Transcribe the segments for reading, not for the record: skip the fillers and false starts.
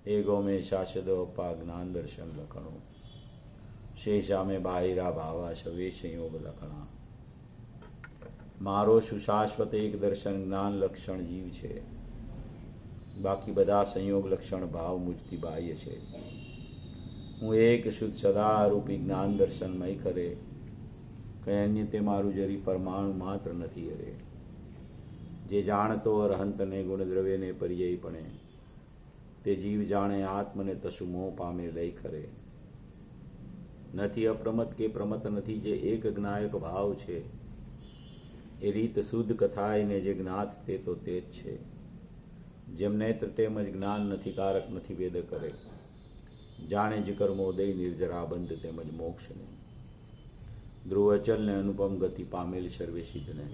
एगो में शाश्वतोपा ज्ञान दर्शन लखणों शेषा में बाहिरा भावा शवे संयोग लखणा। मारो सुशाश्वत एक दर्शन ज्ञान लक्षण जीव छे, बाकी बधा संयोग लक्षण भाव मुझती बाह्य छे। हूँ एक शुद्ध सदारूपी ज्ञान दर्शनमय करे, कई अन्य ते मारू जरी परमाणु मात्र नहीं हरे। जे जानतो अरहंत ने गुण द्रव्य ने पर्यायी पणे, ते जीव जाने आत्म ने तसु मोह पामे लय करे। નથી અપ્રમત કે પ્રમત નથી જે એક જ્ઞાયક ભાવ છે, એ રીત શુદ્ધ કથાય ને જે જ્ઞાત તે તો તે જ છે। જેમ નેત્ર તેમજ જ્ઞાન નથી કારક નથી વેદ કરે, જાણે જ કર્મોદય નિર્જરા બંધ તેમજ મોક્ષ ને। ધ્રુવચલ ને અનુપમ ગતિ પામેલ સર્વે સિદ્ધ ને,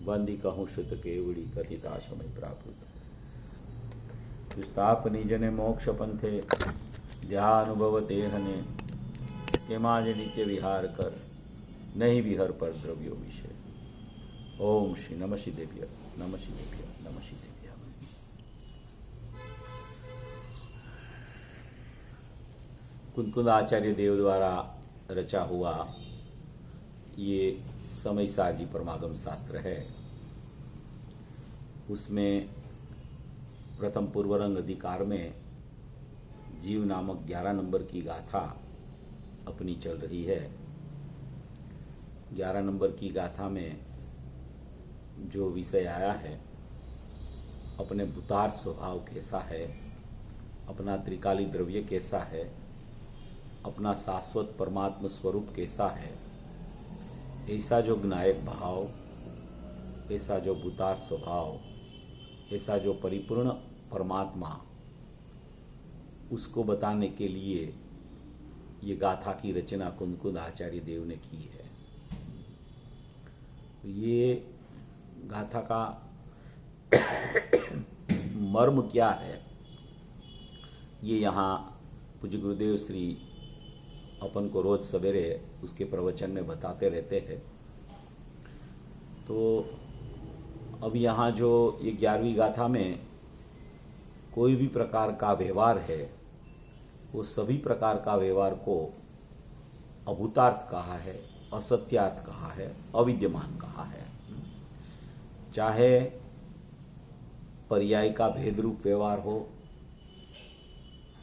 બંદી કહું શુદ્ધ કેવડી કથિતા સમય પ્રાપ્ત। સ્થાપ નિજને મોક્ષ પંથે જ્યાં અનુભવ તેહને, તેમાં જ નિત્ય વિહાર કર નહીં વિહર પર દ્રવ્યો વિશે। ओम श्री नमः शिदेभ्य नमः शिदेभ्य नमः शिदेभ्य। कुंदकुंद आचार्य देव द्वारा रचा हुआ ये समय सारजी परमागम शास्त्र है। उसमें प्रथम पूर्वरंग अधिकार में जीव नामक 11 नंबर की गाथा अपनी चल रही है। 11 नंबर की गाथा में जो विषय आया है, अपने भूतार्थ स्वभाव कैसा है, अपना त्रिकाली द्रव्य कैसा है, अपना शाश्वत परमात्म स्वरूप कैसा है, ऐसा जो ज्ञायक भाव, ऐसा जो भूतार्थ स्वभाव, ऐसा जो परिपूर्ण परमात्मा, उसको बताने के लिए ये गाथा की रचना कुंदकुंद आचार्य देव ने की है। ये गाथा का मर्म क्या है, ये यहाँ पूज्य गुरुदेव श्री अपन को रोज सवेरे उसके प्रवचन में बताते रहते हैं। तो अब यहाँ जो ये 11वीं गाथा में कोई भी प्रकार का व्यवहार है, वो सभी प्रकार का व्यवहार को अभूतार्थ कहा है, असत्यार्थ कहा है, अविद्यमान कहा है। चाहे पर्याय का भेद रूप व्यवहार हो,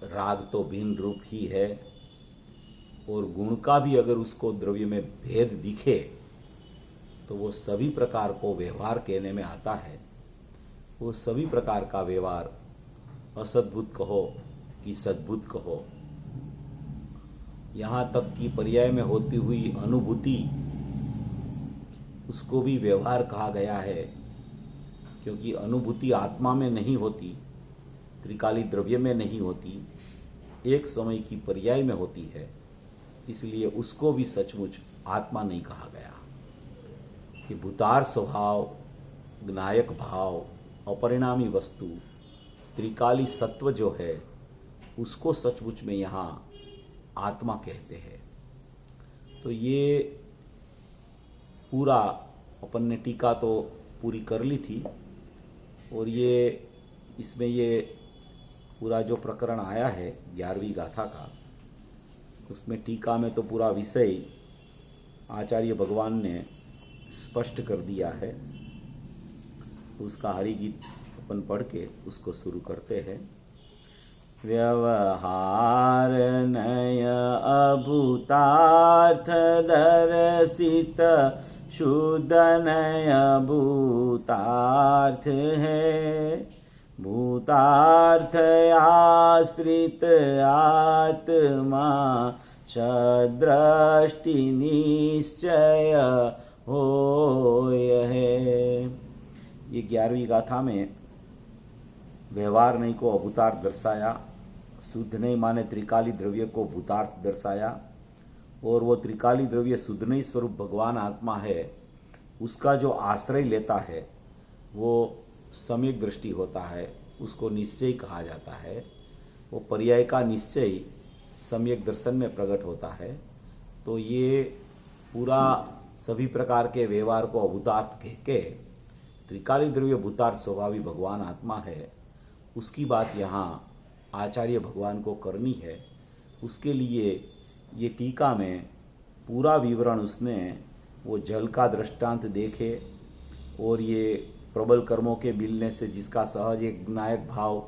राग तो भिन्न रूप ही है, और गुण का भी अगर उसको द्रव्य में भेद दिखे तो वो सभी प्रकार को व्यवहार कहने में आता है। वो सभी प्रकार का व्यवहार असद्भुत कहो कि सद्भुत कहो, यहाँ तक कि पर्याय में होती हुई अनुभूति, उसको भी व्यवहार कहा गया है, क्योंकि अनुभूति आत्मा में नहीं होती, त्रिकाली द्रव्य में नहीं होती, एक समय की पर्याय में होती है, इसलिए उसको भी सचमुच आत्मा नहीं कहा गया। कि भूतार स्वभाव, ज्ञायक भाव, अपरिणामी वस्तु, त्रिकाली सत्व जो है, उसको सचमुच में यहाँ आत्मा कहते हैं। तो ये पूरा अपन ने टीका तो पूरी कर ली थी, और ये इसमें ये पूरा जो प्रकरण आया है 11वीं गाथा का, उसमें टीका में तो पूरा विषय आचार्य भगवान ने स्पष्ट कर दिया है। उसका हरिगीत अपन पढ़ के उसको शुरू करते हैं। व्यवहार नय अभूतार्थ दर्शित शुद्ध नय भूतार्थ है, भूतार्थ आश्रित आत्मा सदृष्टि निश्चय होय है। ये 11वीं गाथा में व्यवहार नहीं को अभूतार्थ दर्शाया, शुद्ध नहीं माने त्रिकाली द्रव्य को भूतार्थ दर्शाया, और वो त्रिकाली द्रव्य शुद्ध नहीं स्वरूप भगवान आत्मा है, उसका जो आश्रय लेता है वो सम्यक दृष्टि होता है, उसको निश्चय कहा जाता है। वो पर्याय का निश्चय सम्यक दर्शन में प्रकट होता है। तो ये पूरा सभी प्रकार के व्यवहार को अभूतार्थ कह के त्रिकाली द्रव्य भूतार्थ स्वभावी भगवान आत्मा है, उसकी बात यहाँ आचार्य भगवान को करनी है, उसके लिए ये टीका में पूरा विवरण उसने वो जल का दृष्टांत देखे और ये प्रबल कर्मों के मिलने से जिसका सहज एक नायक भाव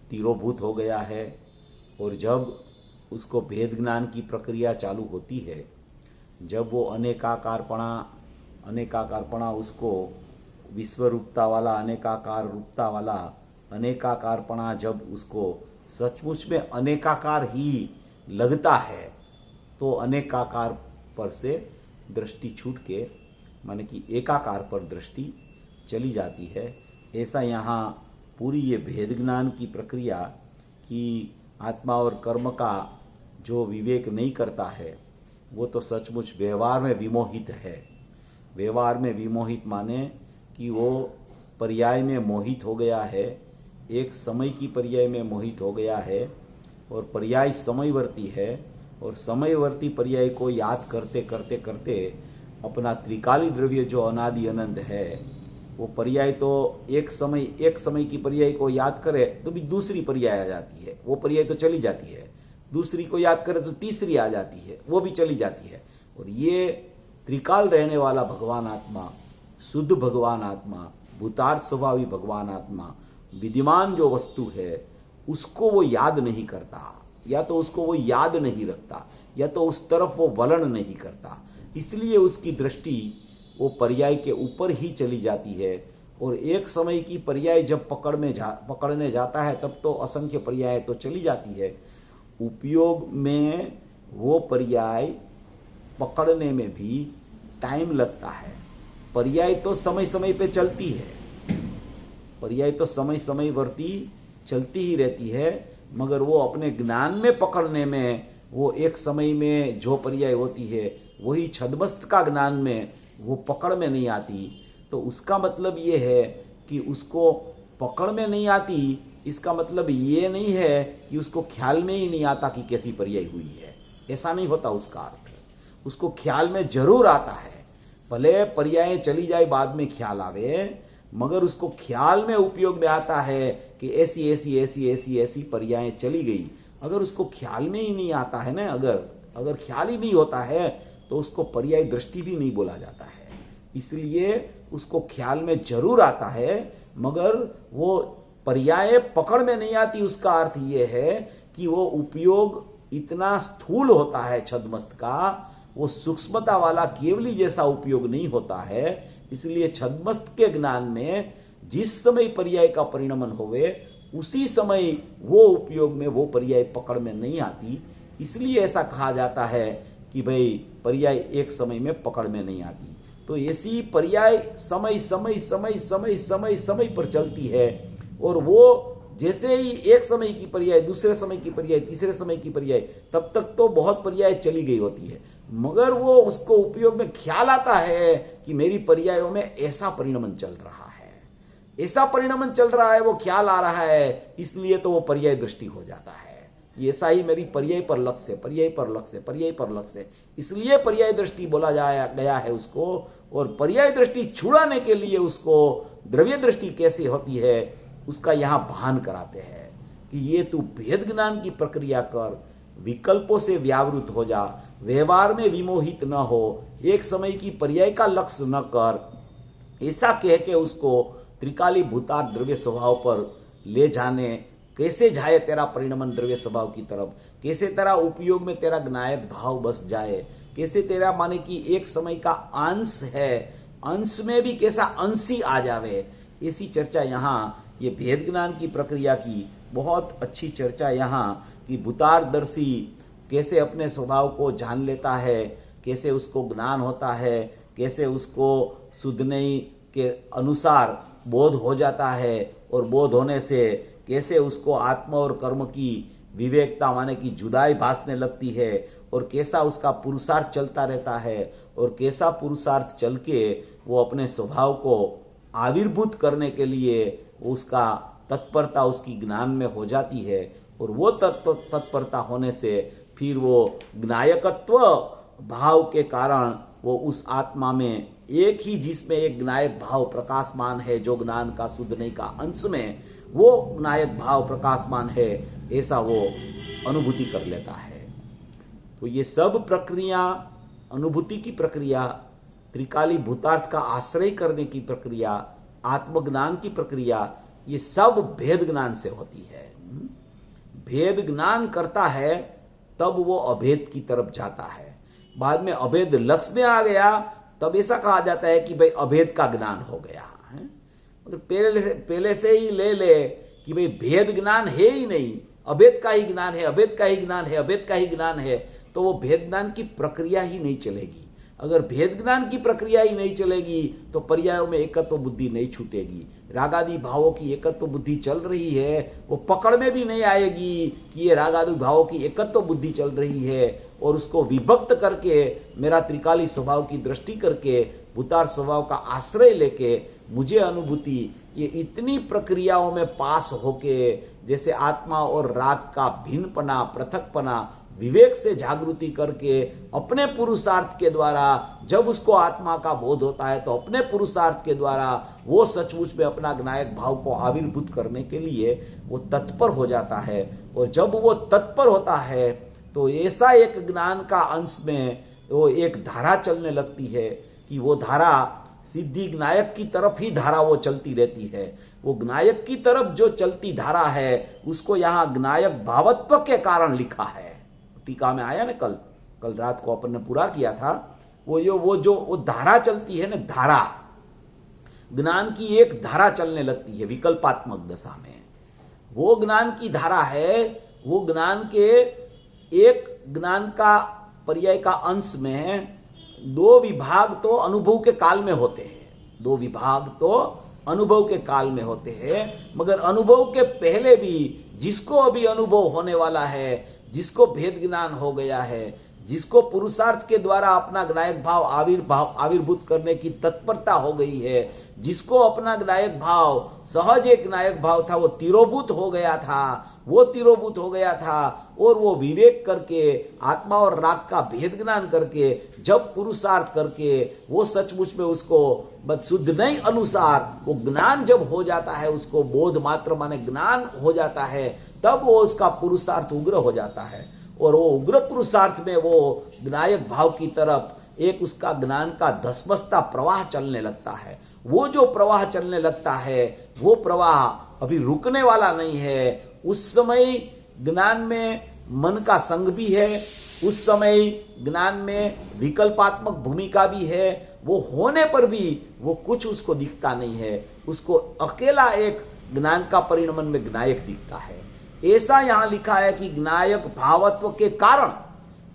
तीरोभूत हो गया है, और जब उसको भेद ज्ञान की प्रक्रिया चालू होती है, जब वो अनेकाकारपणा उसको विश्वरूपता वाला अनेकाकार रूपता वाला अनेकाकारपणा जब उसको सचमुच में अनेकाकार ही लगता है, तो अनेकाकार पर से दृष्टि छूट के माने कि एकाकार पर दृष्टि चली जाती है। ऐसा यहाँ पूरी ये भेद ज्ञान की प्रक्रिया कि आत्मा और कर्म का जो विवेक नहीं करता है वो तो सचमुच व्यवहार में विमोहित है। व्यवहार में विमोहित माने कि वो पर्याय में मोहित हो गया है, एक समय की पर्याय में मोहित हो गया है, और पर्याय समयवर्ती है, और समयवर्ती पर्याय को याद करते करते करते अपना त्रिकाली द्रव्य जो अनादि अनंत है, वो पर्याय तो एक समय की पर्याय को याद करे तो भी दूसरी पर्याय आ जाती है, वो पर्याय तो चली जाती है, दूसरी को याद करे तो तीसरी आ जाती है, वो भी चली जाती है। और ये त्रिकाल रहने वाला भगवान आत्मा, शुद्ध भगवान आत्मा, भूतार्थ स्वभावी भगवान आत्मा, विद्यमान जो वस्तु है उसको वो याद नहीं करता, या तो उसको वो याद नहीं रखता, या तो उस तरफ वो वलन नहीं करता। इसलिए उसकी दृष्टि वो पर्याय के ऊपर ही चली जाती है, और एक समय की पर्याय जब पकड़ने जाता है तब तो असंख्य पर्याय तो चली जाती है। उपयोग में वो पर्याय पकड़ने में भी टाइम लगता है। पर्याय तो समय समय पे चलती है, पर्याय तो समय समय वर्ती चलती ही रहती है, मगर वो अपने ज्ञान में पकड़ने में वो एक समय में जो पर्याय होती है वही छद्मस्त का ज्ञान में वो पकड़ में नहीं आती। तो उसका मतलब ये है कि उसको पकड़ में नहीं आती, इसका मतलब ये नहीं है कि उसको ख्याल में ही नहीं आता कि कैसी पर्याय हुई है, ऐसा नहीं होता उसका अर्थ। उसको ख्याल में जरूर आता है, भले पर्याय चली जाए बाद में ख्याल आवे, मगर उसको ख्याल में उपयोग में आता है कि ऐसी ऐसी ऐसी ऐसी ऐसी पर्याय चली गई। अगर उसको ख्याल में ही नहीं आता है ना, अगर ख्याल ही नहीं होता है तो उसको पर्याय दृष्टि भी नहीं बोला जाता है। इसलिए उसको ख्याल में जरूर आता है, मगर वो पर्याय पकड़ में नहीं आती। उसका अर्थ ये है कि वो उपयोग इतना स्थूल होता है छद्मस्त का, वो सूक्ष्मता वाला केवली जैसा उपयोग नहीं होता है। इसलिए छद्मस्त के ज्ञान में जिस समय पर्याय का परिणमन होवे उसी समय वो उपयोग में वो पर्याय पकड़ में नहीं आती। इसलिए ऐसा कहा जाता है कि भाई पर्याय एक समय में पकड़ में नहीं आती। तो ऐसी पर्याय समय समय समय समय समय समय पर चलती है, और वो जैसे ही एक समय की पर्याय, दूसरे समय की पर्याय, तीसरे समय की पर्याय, तब तक तो बहुत पर्याय चली गई होती है, मगर वो उसको उपयोग में ख्याल आता है कि मेरी पर्यायों में ऐसा परिणमन चल रहा है, ऐसा परिणमन चल रहा है, वो ख्याल आ रहा है, इसलिए तो वो पर्याय दृष्टि हो जाता है। ऐसा ही मेरी पर्याय पर लक्ष्य, पर्याय पर लक्ष्य, पर्याय पर लक्ष्य, इसलिए पर्याय दृष्टि बोला गया है उसको। और पर्याय दृष्टि छुड़ाने के लिए उसको द्रव्य दृष्टि कैसे होती है उसका यहां भान कराते हैं कि ये तू भेद ज्ञान की प्रक्रिया कर, विकल्पों से व्यावृत हो जा, व्यवहार में विमोहित न हो, एक समय की पर्याय का लक्ष्य न कर, ऐसा कह के उसको त्रिकाली भूतार्थ द्रव्य स्वभाव पर ले जाने। कैसे जाए तेरा परिणमन द्रव्य स्वभाव की तरफ, कैसे तेरा उपयोग में तेरा ज्ञायक भाव बस जाए, कैसे तेरा माने कि एक समय का अंश है, अंश में भी कैसा अंशी आ जावे। ऐसी चर्चा यहाँ ये भेद ज्ञान की प्रक्रिया की बहुत अच्छी चर्चा यहाँ कि भूतार्थदर्शी कैसे अपने स्वभाव को जान लेता है, कैसे उसको ज्ञान होता है, कैसे उसको सुधने के अनुसार बोध हो जाता है, और बोध होने से कैसे उसको आत्मा और कर्म की विवेकता माने कि जुदाई भासने लगती है, और कैसा उसका पुरुषार्थ चलता रहता है, और कैसा पुरुषार्थ चल के वो अपने स्वभाव को आविर्भूत करने के लिए उसका तत्परता उसकी ज्ञान में हो जाती है। और वो तत्परता होने से फिर वो ज्ञायकत्व भाव के कारण वो उस आत्मा में एक ही, जिसमें एक ज्ञायक भाव प्रकाशमान है जो ज्ञान का शुद्ध नहीं का अंश में, वो नायक भाव प्रकाशमान है, ऐसा वो अनुभूति कर लेता है। तो ये सब प्रक्रिया, अनुभूति की प्रक्रिया, त्रिकाली भूतार्थ का आश्रय करने की प्रक्रिया, आत्मज्ञान की प्रक्रिया, ये सब भेद ज्ञान से होती है। भेद ज्ञान करता है तब वो अभेद की तरफ जाता है। बाद में अभेद लक्ष्य में आ गया तब ऐसा कहा जाता है कि भाई अभेद का ज्ञान हो गया है। मगर पहले से ही ले कि भाई भेद ज्ञान है ही नहीं, अभेद का ही ज्ञान है, अभेद का ही ज्ञान है, अभेद का ही ज्ञान है, तो वो भेद ज्ञान की प्रक्रिया ही नहीं चलेगी। अगर भेद ज्ञान की प्रक्रिया ही नहीं चलेगी तो पर्यायों में एकत्व बुद्धि नहीं छूटेगी। रागादि भावों की एकत्व बुद्धि चल रही है, वो पकड़ में भी नहीं आएगी कि ये रागादि भावों की एकत्व बुद्धि चल रही है, और उसको विभक्त करके मेरा त्रिकाली स्वभाव की दृष्टि करके भूतार्थ स्वभाव का आश्रय लेके मुझे अनुभूति, ये इतनी प्रक्रियाओं में पास होके जैसे आत्मा और राग का भिन्नपना, पृथकपना विवेक से जागृति करके अपने पुरुषार्थ के द्वारा, जब उसको आत्मा का बोध होता है तो अपने पुरुषार्थ के द्वारा वो सचमुच में अपना ज्ञायक भाव को आविर्भूत करने के लिए वो तत्पर हो जाता है। और जब वो तत्पर होता है तो ऐसा एक ज्ञान का अंश में वो एक धारा चलने लगती है कि वो धारा सिद्धि ज्ञायक की तरफ ही धारा वो चलती रहती है। वो ज्ञायक की तरफ जो चलती धारा है उसको यहाँ ज्ञायक भावत्व के कारण लिखा है। टीका में आया ना, कल रात को अपन ने पूरा किया था, वो धारा चलती है ना, धारा ज्ञान की एक धारा चलने लगती है विकल्पात्मक दशा में। वो ज्ञान की धारा है, वो ज्ञान के एक ज्ञान का पर्याय का अंश में दो विभाग तो अनुभव के काल में होते हैं, दो विभाग तो अनुभव के काल में होते हैं, मगर अनुभव के पहले भी जिसको अभी अनुभव होने वाला है, जिसको भेद ज्ञान हो गया है, जिसको पुरुषार्थ के द्वारा अपना ज्ञायक भाव आविर्भूत करने की तत्परता हो गई है, जिसको अपना ज्ञायक भाव सहज एक ज्ञायक भाव था वो तिरोभूत हो गया था, वो तिरोभूत हो गया था, और वो विवेक करके आत्मा और राग का भेद ज्ञान करके जब पुरुषार्थ करके वो सचमुच में उसको शुद्ध नहीं अनुसार वो ज्ञान जब हो जाता है, उसको बोध मात्र माने ज्ञान हो जाता है, तब वो उसका पुरुषार्थ उग्र हो जाता है। और वो उग्र पुरुषार्थ में वो ज्ञायक भाव की तरफ एक उसका ज्ञान का धसमसता प्रवाह चलने लगता है। वो जो प्रवाह चलने लगता है वो प्रवाह अभी रुकने वाला नहीं है। उस समय ज्ञान में मन का संग भी है, उस समय ज्ञान में विकल्पात्मक भूमिका भी है, वो होने पर भी वो कुछ उसको दिखता नहीं है, उसको अकेला एक ज्ञान का परिणमन में ज्ञायक दिखता है। ऐसा यहां लिखा है कि ज्ञायक भावत्व के कारण,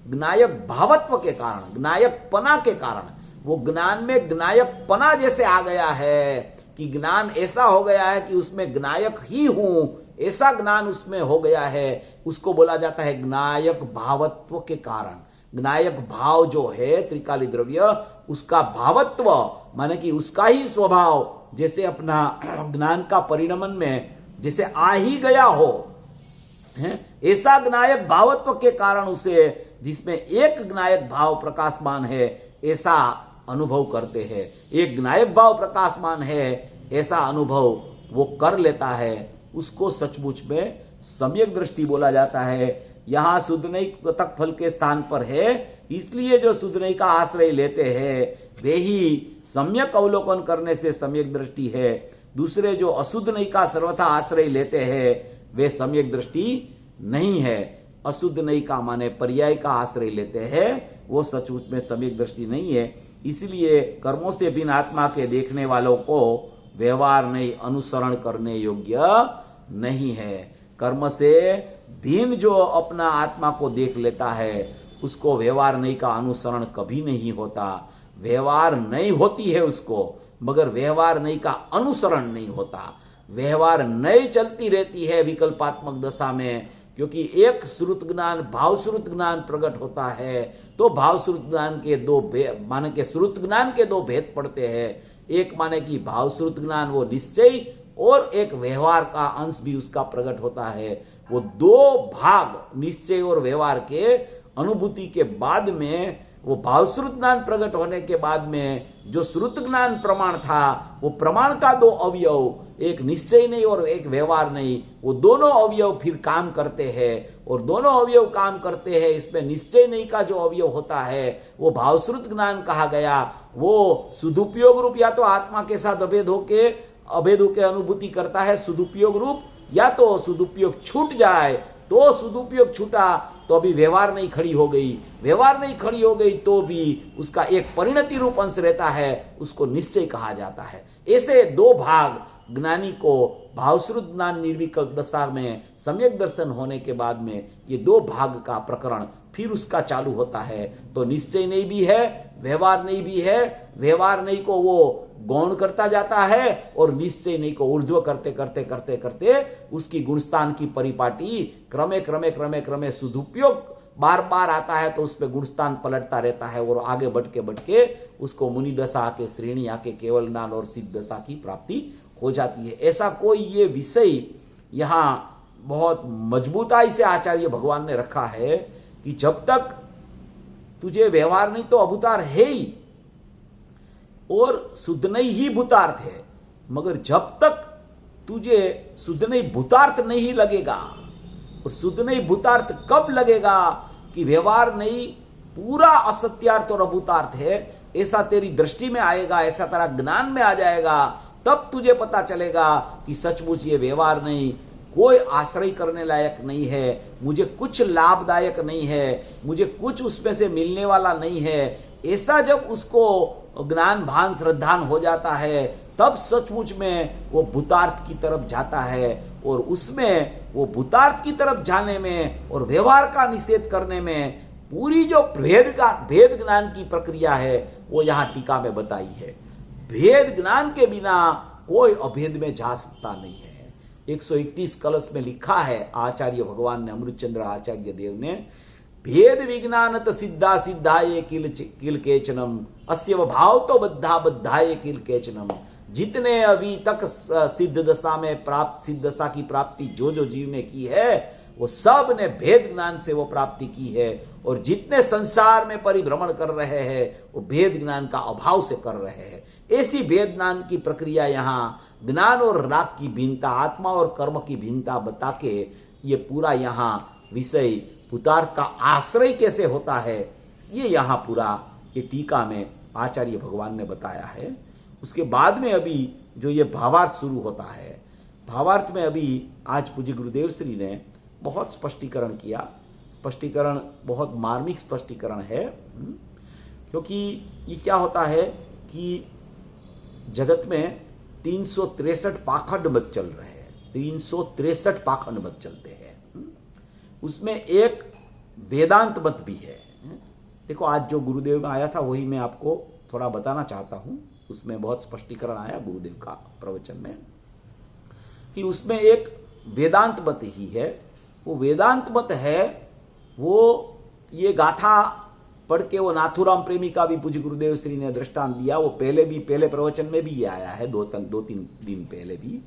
ज्ञायक भावत्व के कारण, ज्ञायक पना के कारण, वो ज्ञान में ज्ञायक पना जैसे आ गया है कि ज्ञान ऐसा हो गया है कि उसमें ज्ञायक ही हूं, ऐसा ज्ञान उसमें हो गया है, उसको बोला जाता है ज्ञायक भावत्व के कारण। ज्ञायक भाव जो है त्रिकाली द्रव्य, उसका भावत्व माने कि उसका ही स्वभाव जैसे अपना ज्ञान का परिणमन में जैसे आ ही गया हो, ऐसा ज्ञायक भावत्व के कारण उसे, जिसमें एक ज्ञायक भाव प्रकाशमान है, ऐसा अनुभव करते हैं। एक ज्ञायक भाव प्रकाशमान है ऐसा अनुभव वो कर लेता है, उसको सचमुच में सम्यक दृष्टि बोला जाता है। यहां शुद्धनैक तक फल के स्थान पर है, इसलिए जो शुद्धनैक का आश्रय लेते हैं वे ही सम्यक अवलोकन करने से सम्यक दृष्टि है। दूसरे जो अशुद्ध नैक का सर्वथा आश्रय लेते हैं वे सम्यक दृष्टि नहीं है। अशुद्ध नैक का माने पर्याय का आश्रय लेते हैं, वो सचमुच में सम्यक दृष्टि नहीं है। इसलिए कर्मों से बिन आत्मा के देखने वालों को व्यवहार नहीं अनुसरण करने योग्य नहीं है। कर्म से भिन्न जो अपना आत्मा को देख लेता है उसको व्यवहार नहीं का अनुसरण कभी नहीं होता। व्यवहार नहीं होती है उसको, मगर व्यवहार नहीं का अनुसरण नहीं होता। व्यवहार नहीं चलती रहती है विकल्पात्मक दशा में, क्योंकि एक श्रुत ज्ञान भाव श्रुत ज्ञान प्रकट होता है तो भाव श्रुत ज्ञान के दो माने के श्रुत ज्ञान के दो भेद पड़ते हैं। एक माने कि भाव श्रुत ज्ञान वो निश्चय, और एक व्यवहार का अंश भी उसका प्रकट होता है। वो दो भाग निश्चय और व्यवहार के अनुभूति के बाद में वो भावश्रुत ज्ञान प्रकट होने के बाद में जो श्रुत ज्ञान प्रमाण था, वो प्रमाण का दो अवयव, एक निश्चय नहीं और एक व्यवहार नहीं, वो दोनों अवयव फिर काम करते हैं। और दोनों अवयव काम करते हैं, इसमें निश्चय नहीं का जो अवयव होता है वो भावश्रुत ज्ञान कहा गया। वो सदुपयोग रूप या तो आत्मा के साथ अभेद होके अनुभूति करता है सदुपयोग रूप, या तो सदुपयोग छूट जाए तो सदुपयोग छूटा तो अभी व्यवहार नहीं खड़ी हो गई, व्यवहार नहीं खड़ी हो गई तो भी उसका एक परिणति रूप अंश रहता है, उसको निश्चय कहा जाता है। ऐसे दो भाग ज्ञानी को भावश्रुत ज्ञान निर्विकल्प दशा में सम्यक दर्शन होने के बाद में ये दो भाग का प्रकरण फिर उसका चालू होता है। तो निश्चय नहीं भी है, व्यवहार नहीं भी है, व्यवहार नहीं को वो गौण करता जाता है और निश्चय नहीं को ऊर्ध्व करते करते करते करते उसकी गुणस्थान की परिपाटी क्रमे क्रमे क्रमे क्रमे सदुपयोग बार बार आता है तो उसमें गुणस्थान पलटता रहता है और आगे बढ़ के उसको मुनि दशा के श्रेणी आके केवल ज्ञान और सिद्ध दशा की प्राप्ति हो जाती है। ऐसा कोई ये विषय यहाँ बहुत मजबूताई से आचार्य भगवान ने रखा है कि जब तक तुझे व्यवहार नहीं तो अभूतार है ही और शुद्ध नहीं ही भूतार्थ है, मगर जब तक तुझे शुद्ध नहीं भूतार्थ नहीं लगेगा, और शुद्ध नहीं भूतार्थ कब लगेगा कि व्यवहार नहीं पूरा असत्यार्थ और अभूतार्थ है, ऐसा तेरी दृष्टि में आएगा, ऐसा तेरा ज्ञान में आ जाएगा, तब तुझे पता चलेगा कि सचमुच ये व्यवहार नहीं कोई आश्रय करने लायक नहीं है, मुझे कुछ लाभदायक नहीं है, मुझे कुछ उसमें से मिलने वाला नहीं है। ऐसा जब उसको ज्ञान भान श्रद्धान हो जाता है तब सचमुच में वो भूतार्थ की तरफ जाता है, और उसमें वो भूतार्थ की तरफ जाने में और व्यवहार का निषेध करने में पूरी जो भेद ज्ञान की प्रक्रिया है वो यहाँ टीका में बताई है। भेद ज्ञान के बिना कोई अभेद में जा सकता नहीं है। 131 कलश में लिखा है आचार्य भगवान ने, अमृतचंद्र आचार्य देव ने, भेद विज्ञानत सिद्धा सिद्धाये किल केचनम अस्य भाव तो बद्धा बद्धाये किल केचनम। जितने अभी तक सिद्ध दशा में प्राप्त सिद्ध दशा की प्राप्ति जो जो जीव ने की है वो सब ने भेद ज्ञान से वो प्राप्ति की है, और जितने संसार में परिभ्रमण कर रहे हैं वो भेद ज्ञान का अभाव से कर रहे हैं। ऐसी भेद ज्ञान की प्रक्रिया यहाँ ज्ञान और राग की भिन्नता, आत्मा और कर्म की भिन्नता बता के ये पूरा यहाँ विषय भूतार्थ का आश्रय कैसे होता है ये यहाँ पूरा ये टीका में आचार्य भगवान ने बताया है। उसके बाद में अभी जो ये भावार्थ शुरू होता है, भावार्थ में अभी आज पूज्य गुरुदेव श्री ने बहुत स्पष्टीकरण किया। स्पष्टीकरण बहुत मार्मिक स्पष्टीकरण है, क्योंकि ये क्या होता है कि जगत में 363 पाखंड मत चल रहे हैं, 363 पाखंड मत चलते हैं, उसमें एक वेदांत मत भी है। देखो आज जो गुरुदेव में आया था वही मैं आपको थोड़ा बताना चाहता हूं। उसमें बहुत स्पष्टीकरण आया गुरुदेव का प्रवचन में कि उसमें एक वेदांत मत ही है। वो वेदांत मत है, वो ये गाथा पढ़ के वो नाथुराम प्रेमी का भी पूज्य गुरुदेव श्री ने दृष्टांत दिया। वो पहले प्रवचन में भी ये आया है, दो तीन दिन पहले भी,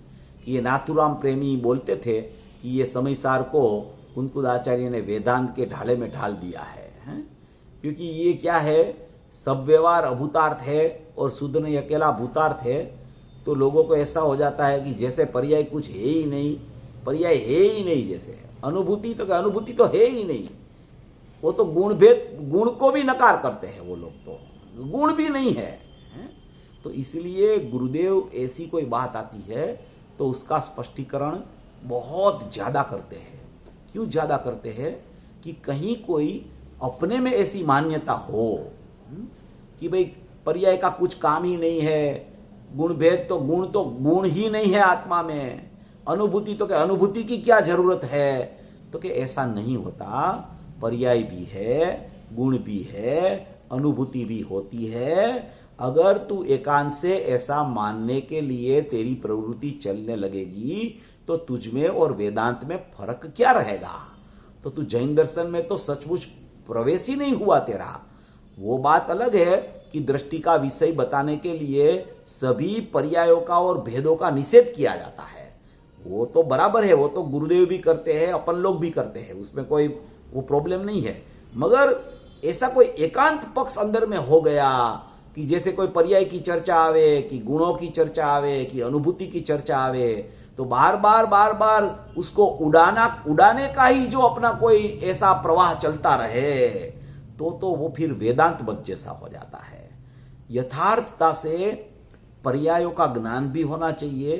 कि ये नाथुराम प्रेमी बोलते थे कि ये समयसार को कुंकुद आचार्य ने वेदांत के ढाले में ढाल दिया है, क्योंकि ये क्या है, सब व्यवहार अभूतार्थ है और शुद्ध नहीं अकेला भूतार्थ है। तो लोगों को ऐसा हो जाता है कि जैसे पर्याय कुछ है ही नहीं, पर्याय है ही नहीं, जैसे अनुभूति तो है ही नहीं। वो तो गुण भेद, गुण को भी नकार करते हैं वो लोग, तो गुण भी नहीं है। तो इसलिए गुरुदेव ऐसी कोई बात आती है तो उसका स्पष्टीकरण बहुत ज्यादा करते हैं। क्यों ज्यादा करते हैं कि कहीं कोई अपने में ऐसी मान्यता हो कि भाई पर्याय का कुछ काम ही नहीं है, गुण भेद तो गुण ही नहीं है आत्मा में, अनुभूति तो क्या अनुभूति की क्या जरूरत है, तो कि ऐसा नहीं होता। पर्याय भी है, गुण भी है, अनुभूति भी होती है। अगर तू एकांत से ऐसा मानने के लिए तेरी प्रवृत्ति चलने लगेगी तो तुझमें और वेदांत में फर्क क्या रहेगा। तो तू जैन दर्शन में तो सचमुच प्रवेश ही नहीं हुआ तेरा। वो बात अलग है कि दृष्टि का विषय बताने के लिए सभी पर्यायों का और भेदों का निषेध किया जाता है, वो तो बराबर है, वो तो गुरुदेव भी करते हैं, अपन लोग भी करते हैं, उसमें कोई वो प्रॉब्लम नहीं है। मगर ऐसा कोई एकांत पक्ष अंदर में हो गया कि जैसे कोई पर्याय की चर्चा आवे, कि गुणों की चर्चा आवे, कि अनुभूति की चर्चा आवे, तो बार बार उसको उड़ाने का ही जो अपना कोई ऐसा प्रवाह चलता रहे, तो वो फिर वेदांत मत जैसा हो जाता है। यथार्थता से पर्यायों का ज्ञान भी होना चाहिए,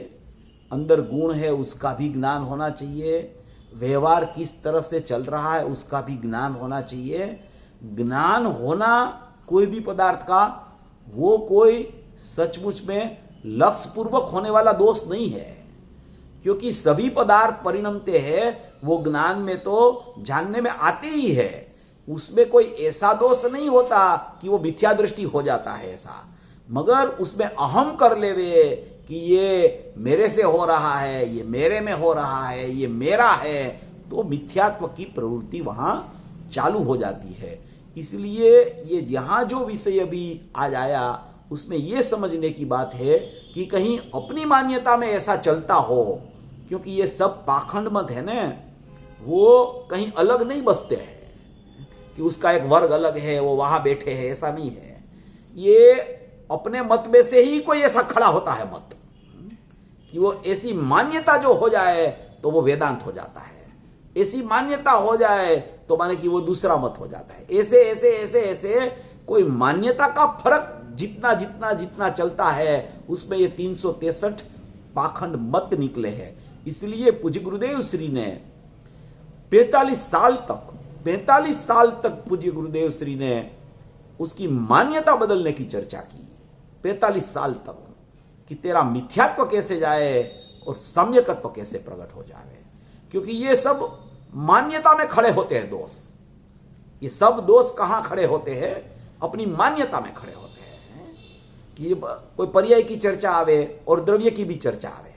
अंदर गुण है उसका भी ज्ञान होना चाहिए, व्यवहार किस तरह से चल रहा है उसका भी ज्ञान होना चाहिए। ज्ञान होना कोई भी पदार्थ का, वो कोई सचमुच में लक्ष्य पूर्वक होने वाला दोष नहीं है, क्योंकि सभी पदार्थ परिणमते हैं, वो ज्ञान में तो जानने में आते ही है। उसमें कोई ऐसा दोष नहीं होता कि वो मिथ्या दृष्टि हो जाता है ऐसा, मगर उसमें अहम कर लेवे कि ये मेरे से हो रहा है, ये मेरे में हो रहा है, ये मेरा है, तो मिथ्यात्व की प्रवृत्ति वहां चालू हो जाती है। इसलिए ये यहां जो विषय अभी आज आया उसमें ये समझने की बात है कि कहीं अपनी मान्यता में ऐसा चलता हो, क्योंकि ये सब पाखंड मत है ना, वो कहीं अलग नहीं बसते हैं कि उसका एक वर्ग अलग है, वो वहां बैठे हैं, ऐसा नहीं है। ये अपने मत में से ही कोई ऐसा खड़ा होता है मत कि वो ऐसी मान्यता जो हो जाए तो वो वेदांत हो जाता है, ऐसी मान्यता हो जाए तो माने कि वो दूसरा मत हो जाता है। ऐसे ऐसे ऐसे ऐसे कोई मान्यता का फर्क जितना जितना जितना चलता है उसमें ये 363 पाखंड मत निकले हैं। इसलिए पूज्य गुरुदेव श्री ने 45 साल तक पूज्य गुरुदेव श्री ने उसकी मान्यता बदलने की चर्चा की, 45 साल तक, कि तेरा मिथ्यात्व कैसे जाए और सम्यकत्व कैसे प्रकट हो जाए। क्योंकि ये सब मान्यता में खड़े होते हैं दोष, ये सब दोष कहां खड़े होते हैं? अपनी मान्यता में खड़े होते हैं कि कोई पर्याय की चर्चा आवे और द्रव्य की भी चर्चा आवे,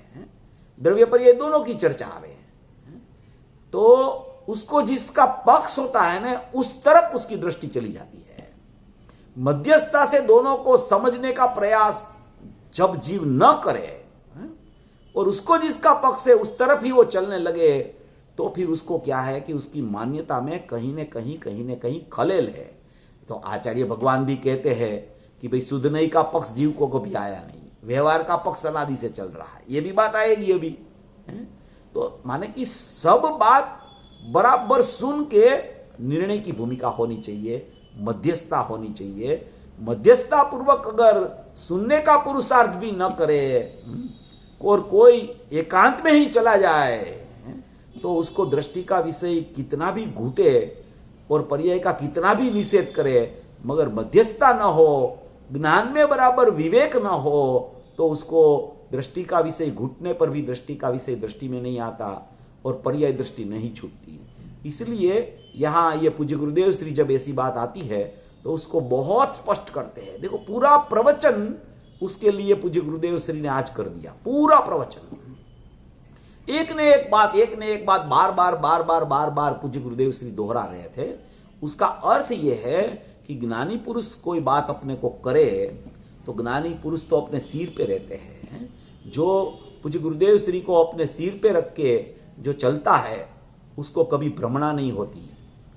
द्रव्य पर्याय दोनों की चर्चा आवे, तो उसको जिसका पक्ष होता है ना उस तरफ उसकी दृष्टि चली जाती है। मध्यस्थता से दोनों को समझने का प्रयास जब जीव न करे और उसको जिसका पक्ष है उस तरफ ही वो चलने लगे, तो फिर उसको क्या है कि उसकी मान्यता में कहीं न कहीं खलेल है। तो आचार्य भगवान भी कहते हैं कि भाई सुधनई का पक्ष जीव को कभी आया नहीं, व्यवहार का पक्ष अनादि से चल रहा है, ये भी बात आएगी अभी। तो माने कि सब बात बराबर सुन के निर्णय की भूमिका होनी चाहिए, मध्यस्थता होनी चाहिए। मध्यस्थता पूर्वक अगर सुनने का पुरुषार्थ भी न करे और कोई एकांत में ही चला जाए, तो उसको दृष्टि का विषय कितना भी घूटे और पर्याय का कितना भी निषेध करे, मगर मध्यस्थता न हो, ज्ञान में बराबर विवेक न हो, तो उसको दृष्टि का विषय घुटने पर भी दृष्टि का विषय दृष्टि में नहीं आता और पर्याय दृष्टि नहीं छूटती। इसलिए यहां ये पूज्य गुरुदेव श्री जब ऐसी बात आती है तो उसको बहुत स्पष्ट करते हैं। देखो पूरा प्रवचन उसके लिए पूज्य गुरुदेव श्री ने आज कर दिया, पूरा प्रवचन, एक ने एक बात बार बार पूज्य गुरुदेव श्री दोहरा रहे थे। उसका अर्थ यह है कि ज्ञानी पुरुष कोई बात अपने को करे तो ज्ञानी पुरुष तो अपने सिर पे रहते हैं। जो पूज्य गुरुदेव श्री को अपने सिर पे रख के जो चलता है उसको कभी भ्रमणा नहीं होती,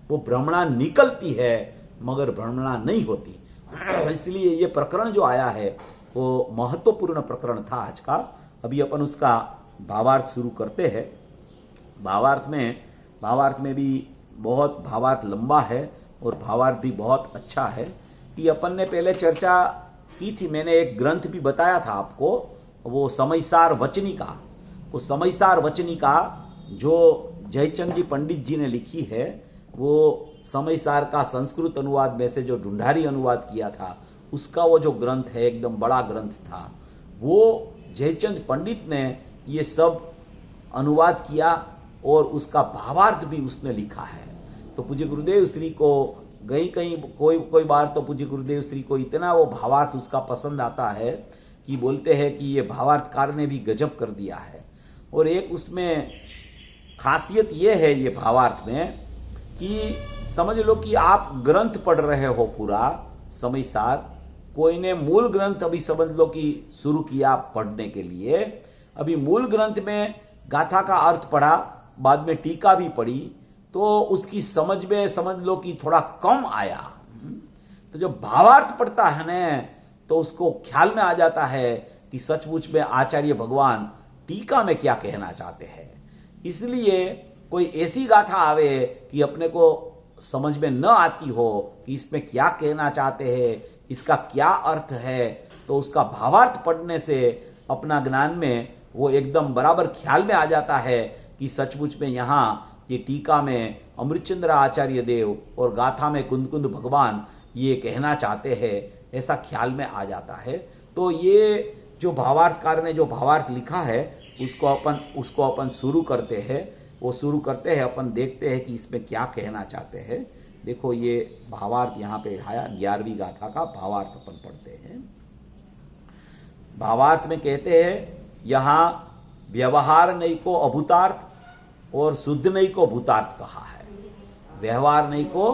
वो भ्रमणा निकलती है मगर भ्रमणा नहीं होती। इसलिए ये प्रकरण जो आया है वो महत्वपूर्ण प्रकरण था आज का। अभी अपन उसका भावार्थ शुरू करते हैं। भावार्थ में भी बहुत भावार्थ लंबा है और भावार्थ भी बहुत अच्छा है। कि अपन ने पहले चर्चा की थी, मैंने एक ग्रंथ भी बताया था आपको, वो समयसार वचनिका। वो समयसार वचनिका जो जयचंद जी पंडित जी ने लिखी है, वो समयसार का संस्कृत अनुवाद में से जो ढूंढारी अनुवाद किया था उसका वो जो ग्रंथ है एकदम बड़ा ग्रंथ था। वो जयचंद पंडित ने ये सब अनुवाद किया और उसका भावार्थ भी उसने लिखा है। तो पूज्य गुरुदेव श्री को कहीं कोई बार तो पूज्य गुरुदेव श्री को इतना वो भावार्थ उसका पसंद आता है कि बोलते हैं कि ये भावार्थकार ने भी गजब कर दिया है। और एक उसमें खासियत ये है ये भावार्थ में कि समझ लो कि आप ग्रंथ पढ़ रहे हो पूरा समयसार, कोई ने मूल ग्रंथ अभी समझ लो कि शुरू किया पढ़ने के लिए, अभी मूल ग्रंथ में गाथा का अर्थ पढ़ा, बाद में टीका भी पढ़ी, तो उसकी समझ में समझ लो कि थोड़ा कम आया, तो जब भावार्थ पढ़ता है न तो उसको ख्याल में आ जाता है कि सचमुच में आचार्य भगवान टीका में क्या कहना चाहते हैं। इसलिए कोई ऐसी गाथा आवे कि अपने को समझ में न आती हो कि इसमें क्या कहना चाहते हैं, इसका क्या अर्थ है, तो उसका भावार्थ पढ़ने से अपना ज्ञान में वो एकदम बराबर ख्याल में आ जाता है कि सचमुच में यहाँ ये टीका में अमृतचंद्र आचार्य देव और गाथा में कुंद भगवान ये कहना चाहते हैं, ऐसा ख्याल में आ जाता है। तो ये जो भावार्थकार ने जो भावार्थ लिखा है उसको अपन शुरू करते हैं। वो शुरू करते हैं, अपन देखते हैं कि इसमें क्या कहना चाहते हैं। देखो ये भावार्थ यहाँ पे आया, 11वीं गाथा का भावार्थ अपन पढ़ते हैं। भावार्थ में कहते हैं यहाँ व्यवहार नहीं को अभूतार्थ और शुद्ध नहीं को भूतार्थ कहा है। व्यवहार नहीं को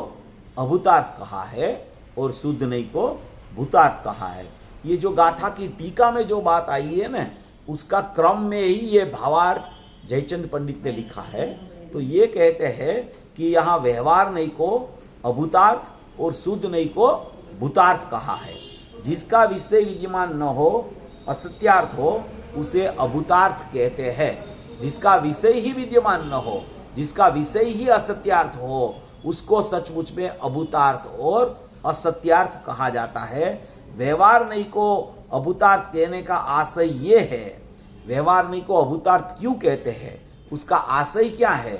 अभूतार्थ कहा है और शुद्ध नहीं को भूतार्थ कहा है। ये जो गाथा की टीका में जो बात आई है ना, उसका क्रम में ही ये भावार्थ जयचंद पंडित ने लिखा है। तो ये कहते हैं कि यहाँ व्यवहार नहीं को अभूतार्थ और शुद्ध नहीं को भूतार्थ कहा है। जिसका विषय विद्यमान न हो, असत्यार्थ हो, उसे अभूतार्थ कहते हैं। जिसका विषय ही विद्यमान न हो, जिसका विषय ही असत्यार्थ हो, उसको सचमुच में अभूतार्थ और असत्यार्थ कहा जाता है। व्यवहार नहीं को अभूतार्थ कहने का आशय ये है। व्यवहार नहीं को अभूतार्थ क्यों कहते हैं, उसका आशय क्या है,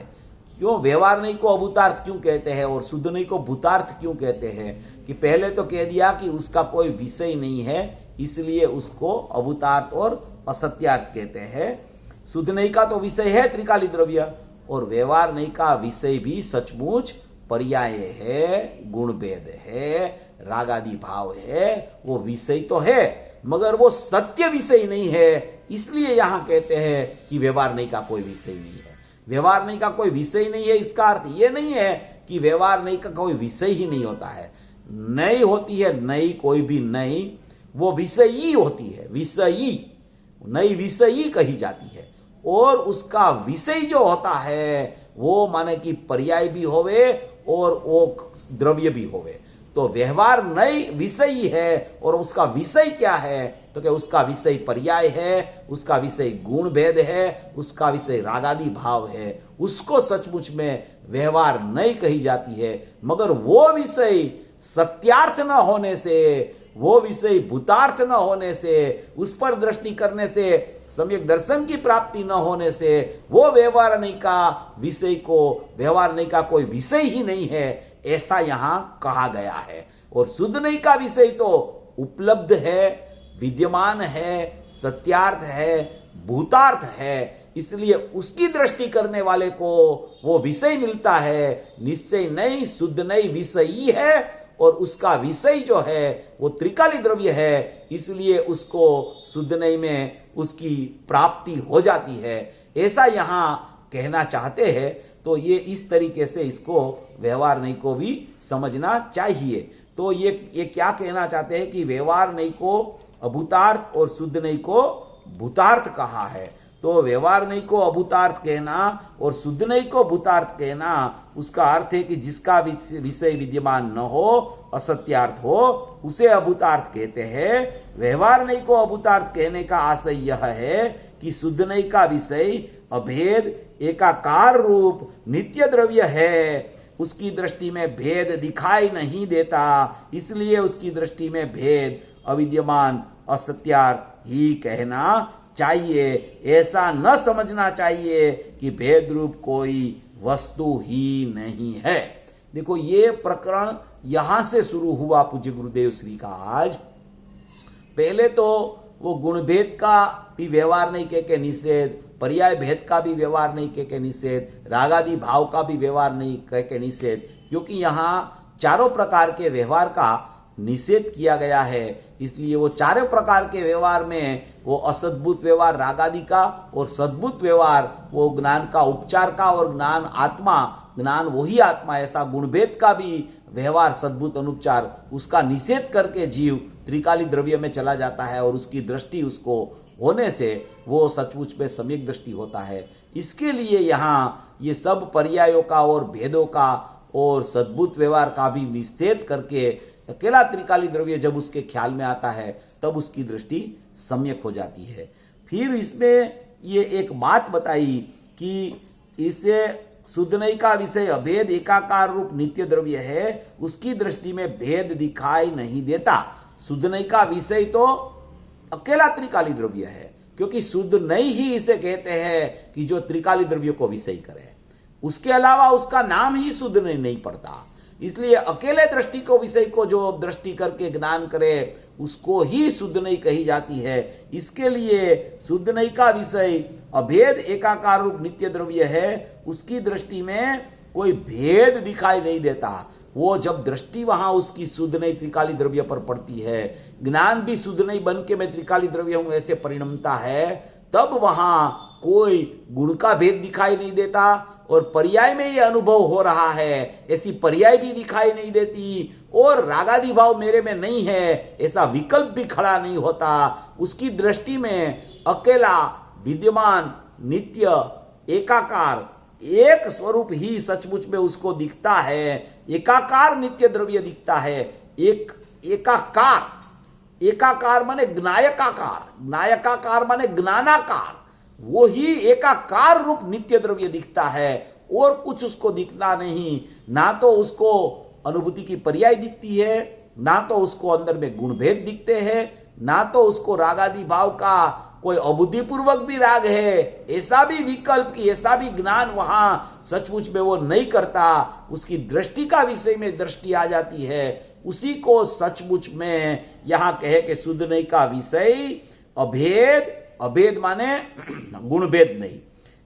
क्यों व्यवहार नहीं को अभूतार्थ क्यों कहते हैं और शुद्ध नहीं को भूतार्थ क्यों कहते हैं, कि पहले तो कह दिया कि उसका कोई विषय नहीं है, इसलिए उसको अभूतार्थ और असत्यार्थ कहते हैं। शुद्ध नहीं का तो विषय है त्रिकाली द्रव्य, और व्यवहार नहीं का विषय भी सचमुच पर्याय है, गुणभेद है, रागादि भाव है। वो विषय तो है मगर वो सत्य विषय नहीं है, इसलिए यहां कहते हैं कि व्यवहार नहीं का कोई विषय नहीं है। व्यवहार नहीं का कोई विषय नहीं है, इसका अर्थ ये नहीं है कि व्यवहार नहीं का कोई विषय ही नहीं होता है। नहीं होती है, नहीं कोई भी नहीं, वो विषयी होती है। विषयी नई विषयी कही जाती है, और उसका विषय जो होता है वो माने कि पर्याय भी होवे और वो द्रव्य भी होवे। तो व्यवहार नई विषयी है, और उसका विषय क्या है, तो क्या उसका विषय पर्याय है, उसका विषय गुण भेद है, उसका विषय रागादि भाव है। उसको सचमुच में व्यवहार नहीं कही जाती है। मगर वो विषय सत्यार्थ न होने से, वो विषय भूतार्थ न होने से, उस पर दृष्टि करने से, सम्यक दर्शन की प्राप्ति न होने से, वो व्यवहार नहीं का विषय को व्यवहार नहीं का कोई विषय ही नहीं है, ऐसा यहां कहा गया है। और शुद्ध नहीं का विषय तो उपलब्ध है, विद्यमान है, सत्यार्थ है, भूतार्थ है, इसलिए उसकी दृष्टि करने वाले को वो विषय मिलता है। निश्चय नहीं, शुद्ध नहीं विषयी है, और उसका विषय जो है वो त्रिकाली द्रव्य है, इसलिए उसको शुद्ध नहीं में उसकी प्राप्ति हो जाती है, ऐसा यहां कहना चाहते हैं। तो ये इस तरीके से इसको व्यवहार नहीं को भी समझना चाहिए। तो ये क्या कहना चाहते हैं कि व्यवहार नहीं को अभूतार्थ और शुद्ध नहीं को भूतार्थ कहा है। तो व्यवहार नहीं को अभूतार्थ कहना और शुद्ध नहीं को भूतार्थ कहना, उसका अर्थ है कि जिसका विषय विद्यमान न हो, असत्यार्थ हो, उसे अभूतार्थ कहते हैं। व्यवहार नहीं को अभूतार्थ कहने का आशय यह है कि शुद्ध नहीं का विषय अभेद, एकाकार रूप नित्य द्रव्य है, उसकी दृष्टि में भेद दिखाई नहीं देता, इसलिए उसकी दृष्टि में भेद अविद्यमान असत्यार्थ ही कहना चाहिए। ऐसा न समझना चाहिए कि भेद रूप कोई वस्तु ही नहीं है। देखो ये प्रकरण यहां से शुरू हुआ पूज्य गुरुदेव श्री का आज। पहले तो वो गुण भेद का भी व्यवहार नहीं कह के निषेध, पर्याय भेद का भी व्यवहार नहीं कह के निषेध, रागादि भाव का भी व्यवहार नहीं कह के निषेध, क्योंकि यहाँ चारों प्रकार के व्यवहार का निषेध किया गया है। इसलिए वो चारों प्रकार के व्यवहार में वो असद्भुत व्यवहार रागादि का और सद्भुत व्यवहार वो ज्ञान का उपचार का, और ज्ञान आत्मा, ज्ञान वही आत्मा, ऐसा गुणभेद का भी व्यवहार सद्भुत अनुपचार, उसका निषेध करके जीव त्रिकाली द्रव्य में चला जाता है, और उसकी दृष्टि उसको होने से वो सचमुच में सम्यक दृष्टि होता है। इसके लिए यहाँ ये सब पर्यायों का और भेदों का और सद्भुत व्यवहार का भी निषेध करके अकेला त्रिकाली द्रव्य जब उसके ख्याल में आता है तब उसकी दृष्टि सम्यक हो जाती है। फिर इसमें ये एक बात बताई कि इसे शुद्ध नई का विषय अभेद एकाकार रूप नित्य द्रव्य है, उसकी दृष्टि में भेद दिखाई नहीं देता। शुद्ध नई का विषय तो अकेला त्रिकाली द्रव्य है, क्योंकि शुद्ध नई ही इसे कहते हैं कि जो त्रिकाली द्रव्य को विषय करे, उसके अलावा उसका नाम ही शुद्ध नई नहीं पड़ता। इसलिए अकेले दृष्टि को विषय को जो दृष्टि करके ज्ञान करे उसको ही शुद्ध नई कही जाती है। इसके लिए शुद्ध नई का विषय अभेद एकाकार रूप नित्य द्रव्य है, उसकी दृष्टि में कोई भेद दिखाई नहीं देता। वो जब दृष्टि वहां उसकी शुद्ध नई त्रिकाली द्रव्य पर पड़ती है, ज्ञान भी शुद्ध नई बन के मैं त्रिकाली द्रव्य हूं ऐसे परिणमता है, तब वहां कोई गुण का भेद दिखाई नहीं देता और पर्याय में ये अनुभव हो रहा है, ऐसी पर्याय भी दिखाई नहीं देती और रागादि भाव मेरे में नहीं है ऐसा विकल्प भी खड़ा नहीं होता। उसकी दृष्टि में अकेला विद्यमान नित्य एकाकार एक स्वरूप ही सचमुच में उसको दिखता है। एकाकार नित्य द्रव्य दिखता है। एकाकार माने ज्ञायकाकार, ज्ञायकाकार माने ज्ञानाकार, वो ही एकाकार रूप नित्य द्रव्य दिखता है और कुछ उसको दिखता नहीं। ना तो उसको अनुभूति की पर्याय दिखती है, ना तो उसको अंदर में गुण भेद दिखते हैं, ना तो उसको रागादि भाव का कोई अबुद्धिपूर्वक भी राग है, ऐसा भी विकल्प की ऐसा भी ज्ञान वहां सचमुच में वो नहीं करता। उसकी दृष्टि का विषय में दृष्टि आ जाती है। उसी को सचमुच में यहां कहे कि शुद्ध नहीं का विषय अभेद, अभेद माने गुण भेद नहीं,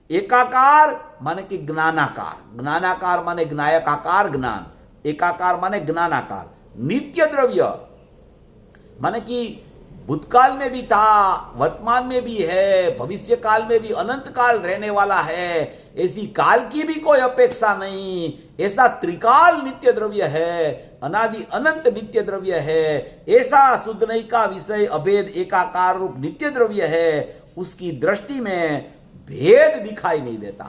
एकाकार माने कि ज्ञानाकार, ज्ञानाकार माने ज्ञायकाकार ज्ञान, एकाकार माने ज्ञानाकार, नित्य द्रव्य माने कि भूतकाल में भी था, वर्तमान में भी है, भविष्य काल में भी अनंत काल रहने वाला है, ऐसी काल की भी कोई अपेक्षा नहीं, ऐसा त्रिकाल नित्य द्रव्य है, अनादि अनंत नित्य द्रव्य है, ऐसा शुद्ध नई का विषय अभेद एकाकार रूप नित्य द्रव्य है। उसकी दृष्टि में भेद दिखाई नहीं देता,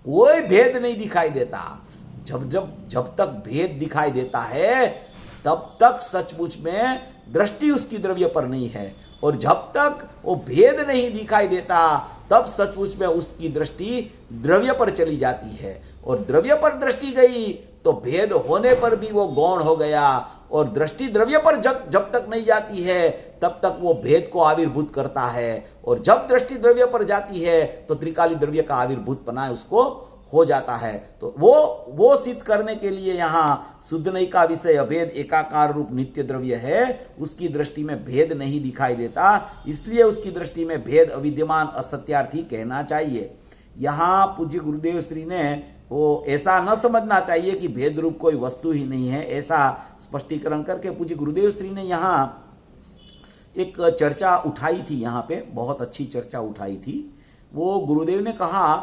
कोई भेद नहीं दिखाई देता। जब तक भेद दिखाई देता है तब तक सचमुच में दृष्टि उसकी द्रव्य पर नहीं है, और जब तक वो भेद नहीं दिखाई देता तब सचमुच में उसकी दृष्टि द्रव्य पर चली जाती है। और द्रव्य पर दृष्टि गई तो भेद होने पर भी वो गौण हो गया, और दृष्टि द्रव्य पर जब तक नहीं जाती है तब तक वो भेद को आविर्भूत करता है, और जब दृष्टि द्रव्य पर जाती है तो त्रिकाली द्रव्य का आविर्भूत पना उसको हो जाता है। तो वो सिद्ध करने के लिए यहां शुद्ध नई का विषय अभेद एकाकार रूप नित्य द्रव्य है, उसकी दृष्टि में भेद नहीं दिखाई देता, इसलिए उसकी दृष्टि में भेद अविद्यमान असत्यार्थी कहना चाहिए। यहां पूज्य गुरुदेव श्री ने वो ऐसा न समझना चाहिए कि भेद रूप कोई वस्तु ही नहीं है, ऐसा स्पष्टीकरण करके पूज्य गुरुदेव श्री ने यहां एक चर्चा उठाई थी, यहां पे बहुत अच्छी चर्चा उठाई थी। वो गुरुदेव ने कहा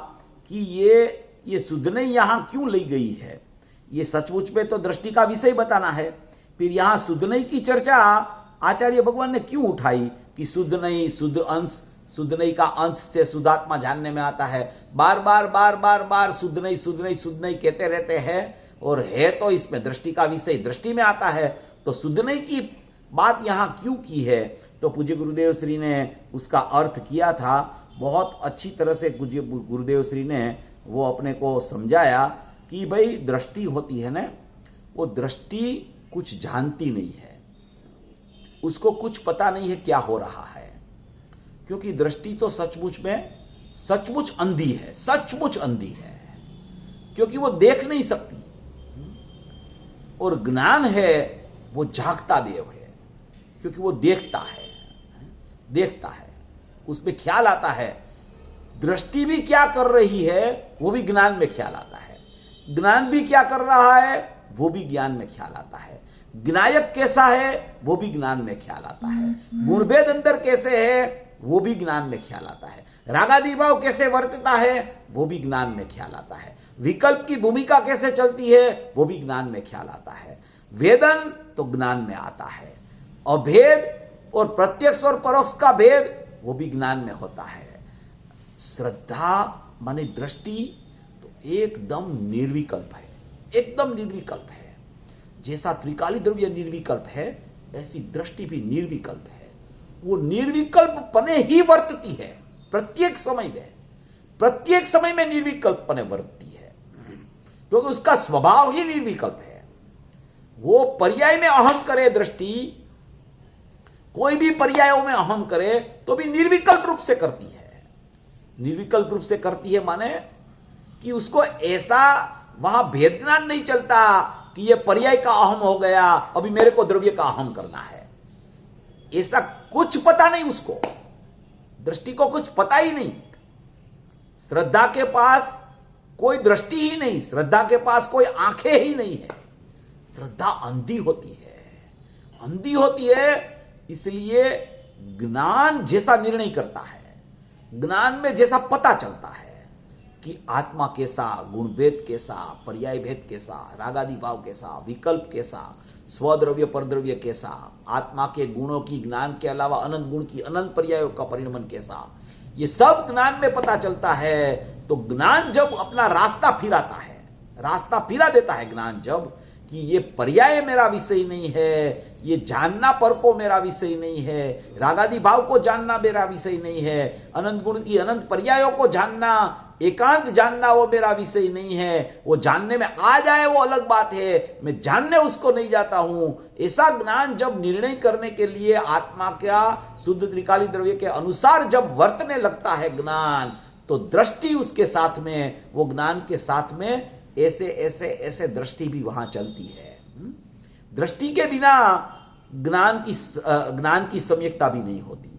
कि ये शुद्ध नई यहां क्यों ली गई है, ये सचमुच में तो दृष्टि का विषय बताना है, फिर यहां शुद्ध नई की चर्चा आचार्य भगवान ने क्यों उठाई कि शुद्ध नई, शुद्ध अंश, शुद्ध नई का अंश से शुद्धात्मा जानने में आता है। बार बार शुद्ध नई शुद्ध नई शुद्ध नई कहते रहते हैं, और है तो इसमें दृष्टि का विषय दृष्टि में आता है, तो शुद्ध नई की बात यहां क्यों की है। तो पूज्य गुरुदेव श्री ने उसका अर्थ किया था, बहुत अच्छी तरह से पूज्य गुरुदेव श्री ने वो अपने को समझाया कि भाई दृष्टि होती है ना, वो दृष्टि कुछ जानती नहीं है, उसको कुछ पता नहीं है क्या हो रहा है, क्योंकि दृष्टि तो सचमुच में सचमुच अंधी है, सचमुच अंधी है, क्योंकि वो देख नहीं सकती। और ज्ञान है वो जागता देव है, क्योंकि वो देखता है, उसमें ख्याल आता है। दृष्टि भी क्या कर रही है वो भी ज्ञान में ख्याल आता है, ज्ञान भी क्या कर रहा है वो भी ज्ञान में ख्याल आता है, ज्ञायक कैसा है वो भी ज्ञान में ख्याल आता है, गुणभेद अंदर कैसे है वो भी ज्ञान में ख्याल आता है, रागादि भाव कैसे वर्तता है वो भी ज्ञान में ख्याल आता है, विकल्प की भूमिका कैसे चलती है वो भी ज्ञान में ख्याल आता है, वेदन तो ज्ञान में आता है, अभेद और प्रत्यक्ष और परोक्ष का भेद वो भी ज्ञान में होता है। श्रद्धा माने दृष्टि तो एकदम निर्विकल्प है, एकदम निर्विकल्प है। जैसा त्रिकाली द्रव्य निर्विकल्प है, ऐसी दृष्टि भी निर्विकल्प है। वो निर्विकल्प पने ही वर्तती है, प्रत्येक समय में निर्विकल्प पने वर्तती है, क्योंकि उसका स्वभाव ही निर्विकल्प है। वो पर्याय में अहम करे दृष्टि, कोई भी पर्यायों में अहम करे तो भी निर्विकल्प रूप से करती है। निर्विकल्प रूप से करती है माने कि उसको ऐसा वहां भेद ज्ञान नहीं चलता कि ये पर्याय का अहम हो गया, अभी मेरे को द्रव्य का अहम करना है, ऐसा कुछ पता नहीं उसको। दृष्टि को कुछ पता ही नहीं। श्रद्धा के पास कोई दृष्टि ही नहीं, श्रद्धा के पास कोई आंखें ही नहीं है। श्रद्धा अंधी होती है। इसलिए ज्ञान जैसा निर्णय करता है, ज्ञान में जैसा पता चलता है कि आत्मा कैसा, गुण भेद कैसा, पर्याय भेद कैसा, रागादि भाव कैसा, विकल्प कैसा, स्वद्रव्य परद्रव्य कैसा, आत्मा के गुणों की ज्ञान के अलावा अनंत गुण की अनंत पर्यायों का परिणमन कैसा, ये सब ज्ञान में पता चलता है। तो ज्ञान जब अपना रास्ता फिराता है, रास्ता फिरा देता है ज्ञान जब, कि ये पर्याय मेरा विषय नहीं है, ये जानना पर को मेरा विषय नहीं है, रागादि भाव को जानना मेरा विषय नहीं है, अनंत गुण की अनंत पर्यायों को जानना, एकांत जानना वो मेरा विषय नहीं है। वो जानने में आ जाए वो अलग बात है, मैं जानने उसको नहीं जाता हूं। ऐसा ज्ञान जब निर्णय करने के लिए आत्मा का शुद्ध त्रिकाली द्रव्य के अनुसार जब वर्तने लगता है ज्ञान, तो दृष्टि उसके साथ में, वो ज्ञान के साथ में ऐसे दृष्टि भी वहां चलती है। दृष्टि के बिना ज्ञान की सम्यकता भी नहीं होती,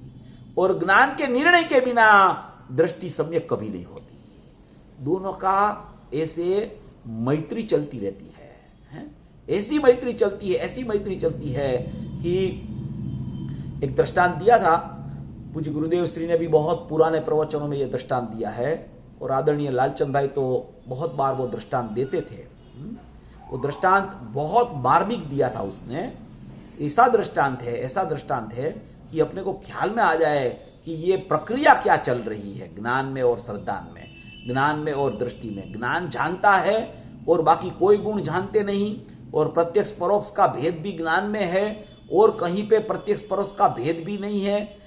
और ज्ञान के निर्णय के बिना दृष्टि सम्यक कभी नहीं होती। दोनों का ऐसे मैत्री चलती रहती है, ऐसी मैत्री चलती है कि एक दृष्टांत दिया था पूज्य गुरुदेव श्री ने भी, बहुत पुराने प्रवचनों में यह दृष्टांत दिया है, और आदरणीय लालचंद भाई तो बहुत बार वो दृष्टांत देते थे। वो दृष्टांत बहुत मार्मिक दिया था उसने। ऐसा दृष्टांत है कि अपने को ख्याल में आ जाए कि ये प्रक्रिया क्या चल रही है ज्ञान में और श्रद्धा में, ज्ञान में और दृष्टि में। ज्ञान जानता है और बाकी कोई गुण जानते नहीं, और प्रत्यक्ष परोक्ष का भेद भी ज्ञान में है, और कहीं पे प्रत्यक्ष परोक्ष का भेद भी नहीं है।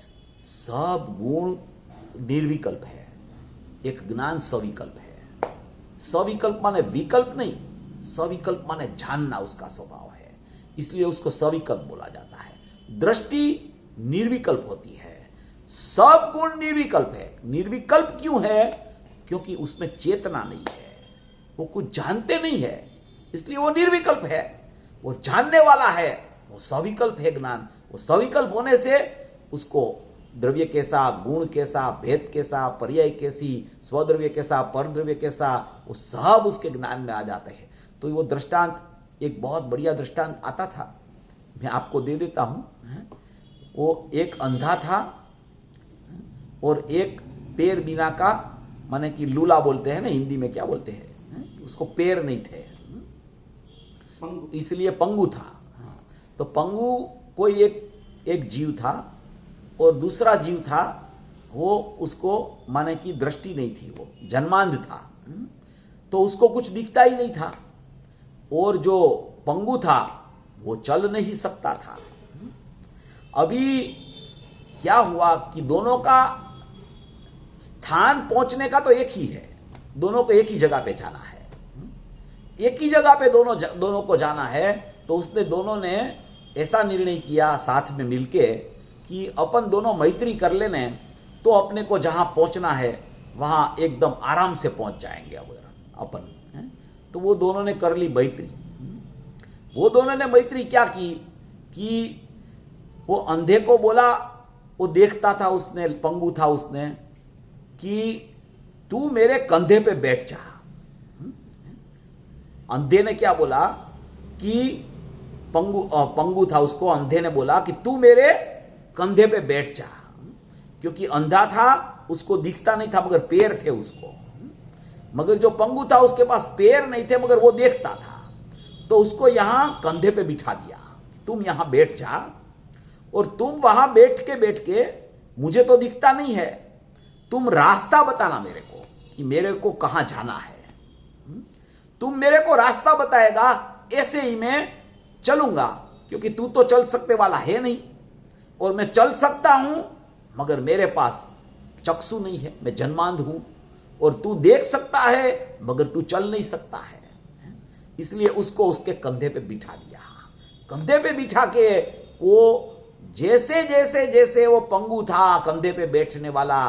सब गुण निर्विकल्प है, एक ज्ञान सविकल्प है। सविकल्प माने विकल्प नहीं, सविकल्प माने जानना उसका स्वभाव है, इसलिए उसको सविकल्प बोला जाता है। दृष्टि निर्विकल्प होती है, सब गुण निर्विकल्प है। निर्विकल्प क्यों है? क्योंकि उसमें चेतना नहीं है, वो कुछ जानते नहीं है, इसलिए वो निर्विकल्प है। वो जानने वाला है, वो सविकल्प है ज्ञान। वो सविकल्प होने से उसको द्रव्य कैसा, गुण कैसा, भेद कैसा, पर्याय कैसी, स्वद्रव्य कैसा, परद्रव्य कैसा, वो सब उसके ज्ञान में आ जाते हैं। तो वो दृष्टांत, एक बहुत बढ़िया दृष्टांत आता था, मैं आपको दे देता हूं। वो एक अंधा था और एक पैर बिना का, माने कि लूला बोलते हैं ना हिंदी में, क्या बोलते हैं, उसको पैर नहीं थे, इसलिए पंगु था। तो पंगु कोई एक जीव था, और दूसरा जीव था वो, उसको माने कि दृष्टि नहीं थी, वो जन्मांध था, तो उसको कुछ दिखता ही नहीं था। और जो पंगु था वो चल नहीं सकता था। अभी क्या हुआ कि दोनों का स्थान पहुंचने का तो एक ही है, दोनों को एक ही जगह पे जाना है, एक ही जगह पे दोनों को जाना है। तो उसने दोनों ने ऐसा निर्णय किया साथ में मिलके कि अपन दोनों मैत्री कर लेने, तो अपने को जहां पहुंचना है वहां एकदम आराम से पहुंच जाएंगे अपन। तो वो दोनों ने कर ली मैत्री। वो दोनों ने मैत्री क्या की कि वो अंधे को बोला, वो देखता था उसने, पंगु था उसने, कि तू मेरे कंधे पे बैठ जा। अंधे ने क्या बोला कि पंगु था, उसको अंधे ने बोला कि तू मेरे कंधे पे बैठ जा, क्योंकि अंधा था, उसको दिखता नहीं था, मगर पैर थे उसको। मगर जो पंगु था उसके पास पैर नहीं थे, मगर वो देखता था, तो उसको यहां कंधे पे बिठा दिया, तुम यहां बैठ जा, और तुम वहां बैठ के मुझे तो दिखता नहीं है, तुम रास्ता बताना मेरे को कि मेरे को कहां जाना है। तुम मेरे को रास्ता बताएगा, ऐसे ही मैं चलूंगा, क्योंकि तू तो चल सकने वाला है नहीं, और मैं चल सकता हूं मगर मेरे पास चक्षु नहीं है, मैं जन्मांध हूं, और तू देख सकता है मगर तू चल नहीं सकता है। इसलिए उसको उसके कंधे पे बिठा दिया। कंधे पे बिठा के वो जैसे जैसे जैसे वो पंगु था कंधे पे बैठने वाला,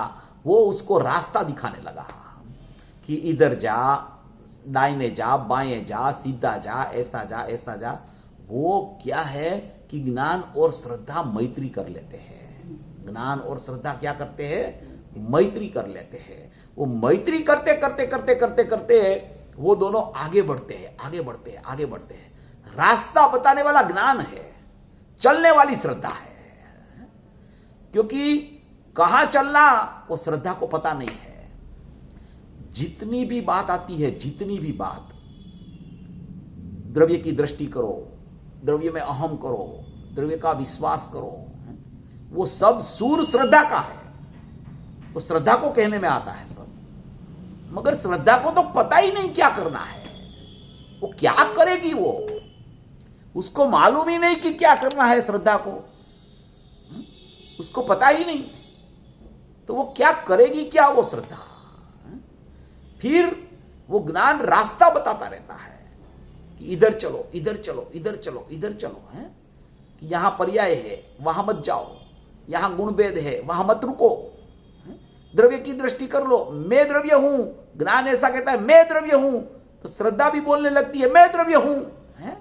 वो उसको रास्ता दिखाने लगा कि इधर जा, दाहिने जा, बाएं जा, सीधा जा, ऐसा जा, ऐसा जा। वो क्या है कि ज्ञान और श्रद्धा मैत्री कर लेते हैं। ज्ञान और श्रद्धा क्या करते हैं? मैत्री कर लेते हैं। वो मैत्री करते करते करते करते करते वो दोनों आगे बढ़ते हैं, आगे बढ़ते हैं, आगे बढ़ते हैं। रास्ता बताने वाला ज्ञान है, चलने वाली श्रद्धा है। क्योंकि कहां चलना वो श्रद्धा को पता नहीं है। जितनी भी बात आती है, जितनी भी बात, द्रव्य की दृष्टि करो, द्रव्य में अहम करो, द्रव्य का विश्वास करो, वो सब सूर श्रद्धा का है। वो श्रद्धा को कहने में आता है सब, मगर श्रद्धा को तो पता ही नहीं क्या करना है। वो क्या करेगी? वो उसको मालूम ही नहीं कि क्या करना है। श्रद्धा को उसको पता ही नहीं, तो वो क्या करेगी? क्या वो श्रद्धा? फिर वो ज्ञान रास्ता बताता रहता है कि इधर चलो, इधर चलो, इधर चलो, इधर चलो, है कि यहां पर्याय है, वहां मत जाओ, यहां गुण भेद है, वहां मत रुको, द्रव्य की दृष्टि कर लो, मैं द्रव्य हूं। ज्ञान ऐसा कहता है मैं द्रव्य हूं, तो श्रद्धा भी बोलने लगती है मैं द्रव्य हूं, है?